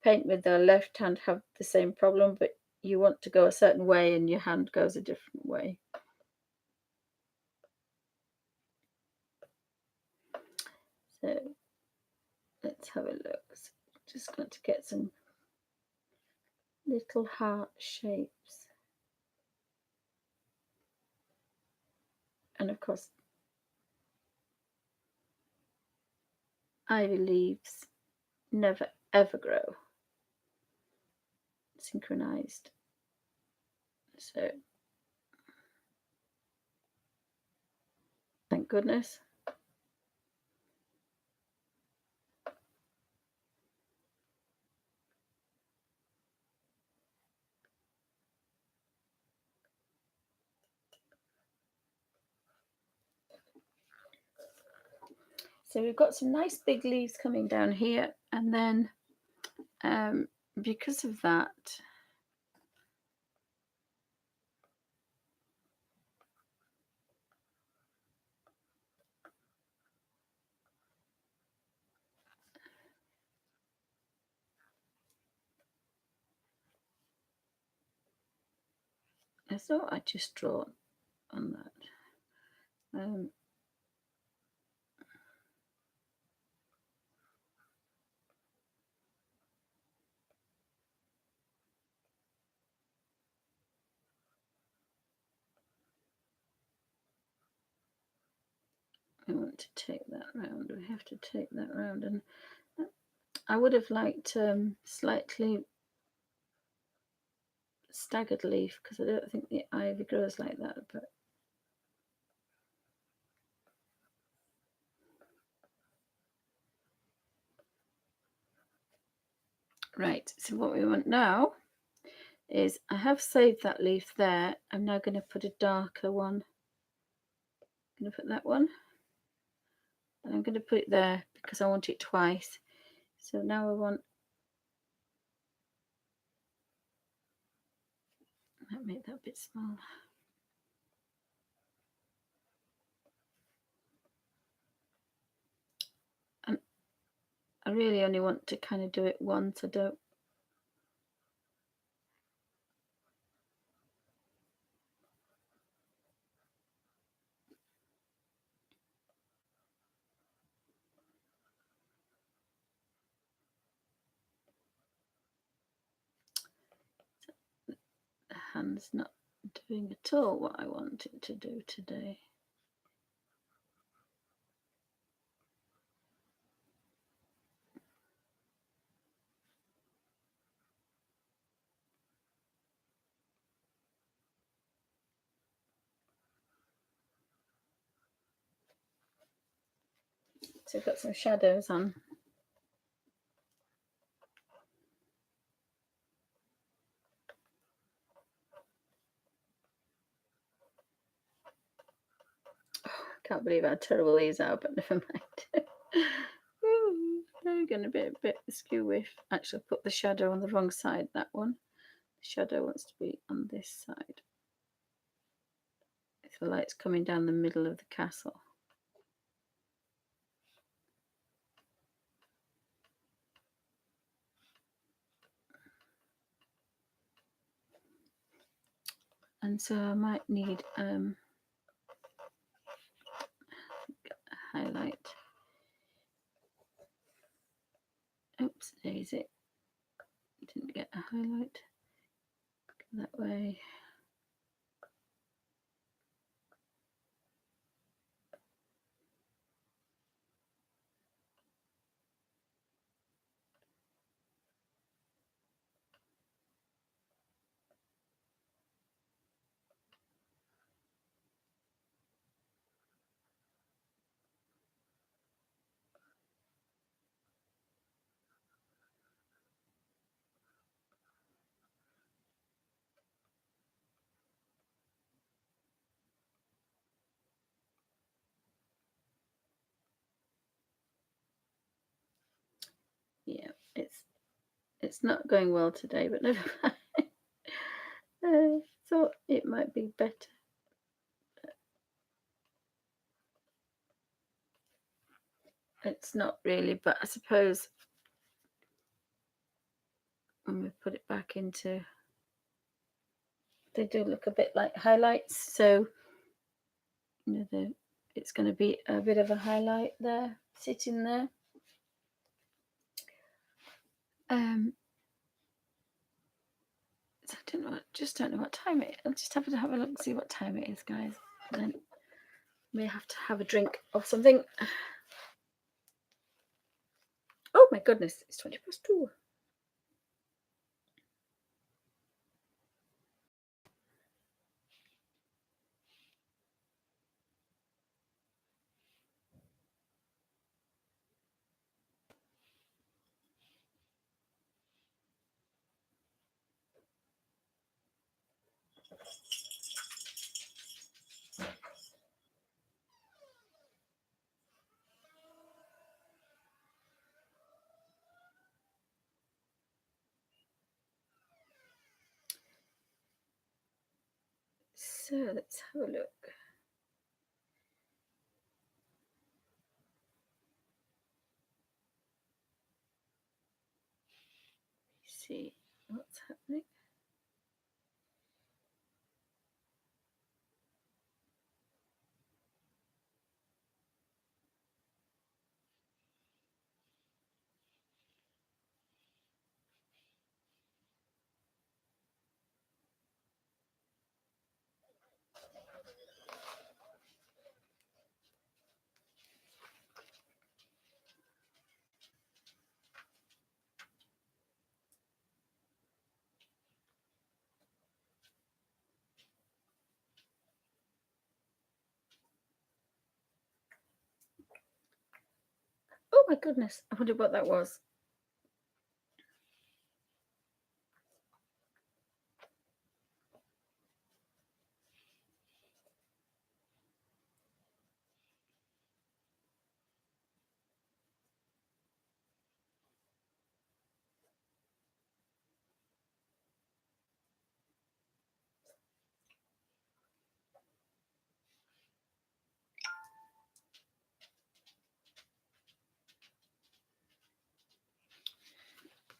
paint with their left hand have the same problem, but you want to go a certain way and your hand goes a different way. So let's have a look. So just going to get some little heart shapes. And of course, ivy leaves never ever grow synchronized. So thank goodness. So we've got some nice big leaves coming down here, and then because of that, I thought I'd just draw on that. I want to take that round. We have to take that round, and I would have liked slightly staggered leaf because I don't think the ivy grows like that. But right, so what we want now is I have saved that leaf there. I'm now going to put a darker one. I'm going to put that one, and I'm going to put it there because I want it twice. So now I want, I'll make that a bit smaller. And I really only want to kind of do it once. I don't. The hand's not doing at all what I want it to do today. So I've got some shadows on. Can't believe how terrible these are, but never mind. They're going to be a bit askew if actually put the shadow on the wrong side, that one. The shadow wants to be on this side. If the light's coming down the middle of the castle. And so I might need a highlight. Oops, daisy. Didn't get a highlight. Go that way. Yeah, it's not going well today, but never mind. Thought it might be better. It's not really, but I suppose when we put it back into, they do look a bit like highlights. So, you know, it's going to be a bit of a highlight there, sitting there. So I don't know, just don't know what time it is. I'll just have to have a look and see what time it is, guys. And then may have to have a drink of something. Oh my goodness, it's 2:20. So let's have a look. See what's happening. my goodness, I wondered what that was.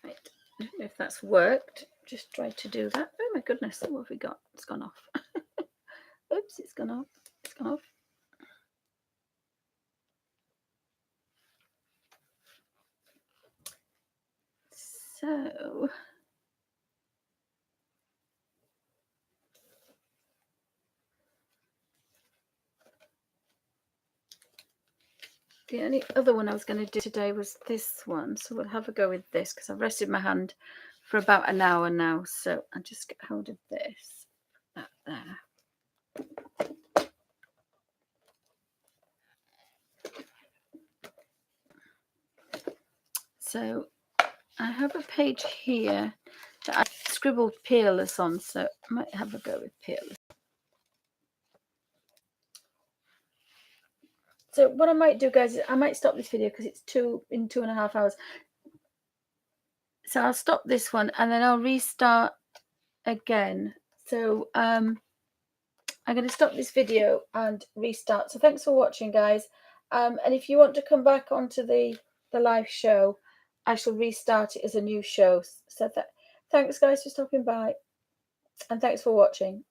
Right, I don't know if that's worked. Just tried to do that. Oh my goodness, what have we got? It's gone off. Oops, it's gone off. It's gone off. So the only other one I was going to do today was this one. So we'll have a go with this because I've rested my hand for about an hour now. So I'll just get hold of this. That there. So I have a page here that I scribbled Peerless on, so I might have a go with Peerless. So what I might do, guys, is I might stop this video because it's 2.5 hours. So I'll stop this one and then I'll restart again. So I'm going to stop this video and restart. So thanks for watching, guys. And if you want to come back onto the live show, I shall restart it as a new show. So thanks, guys, for stopping by, and thanks for watching.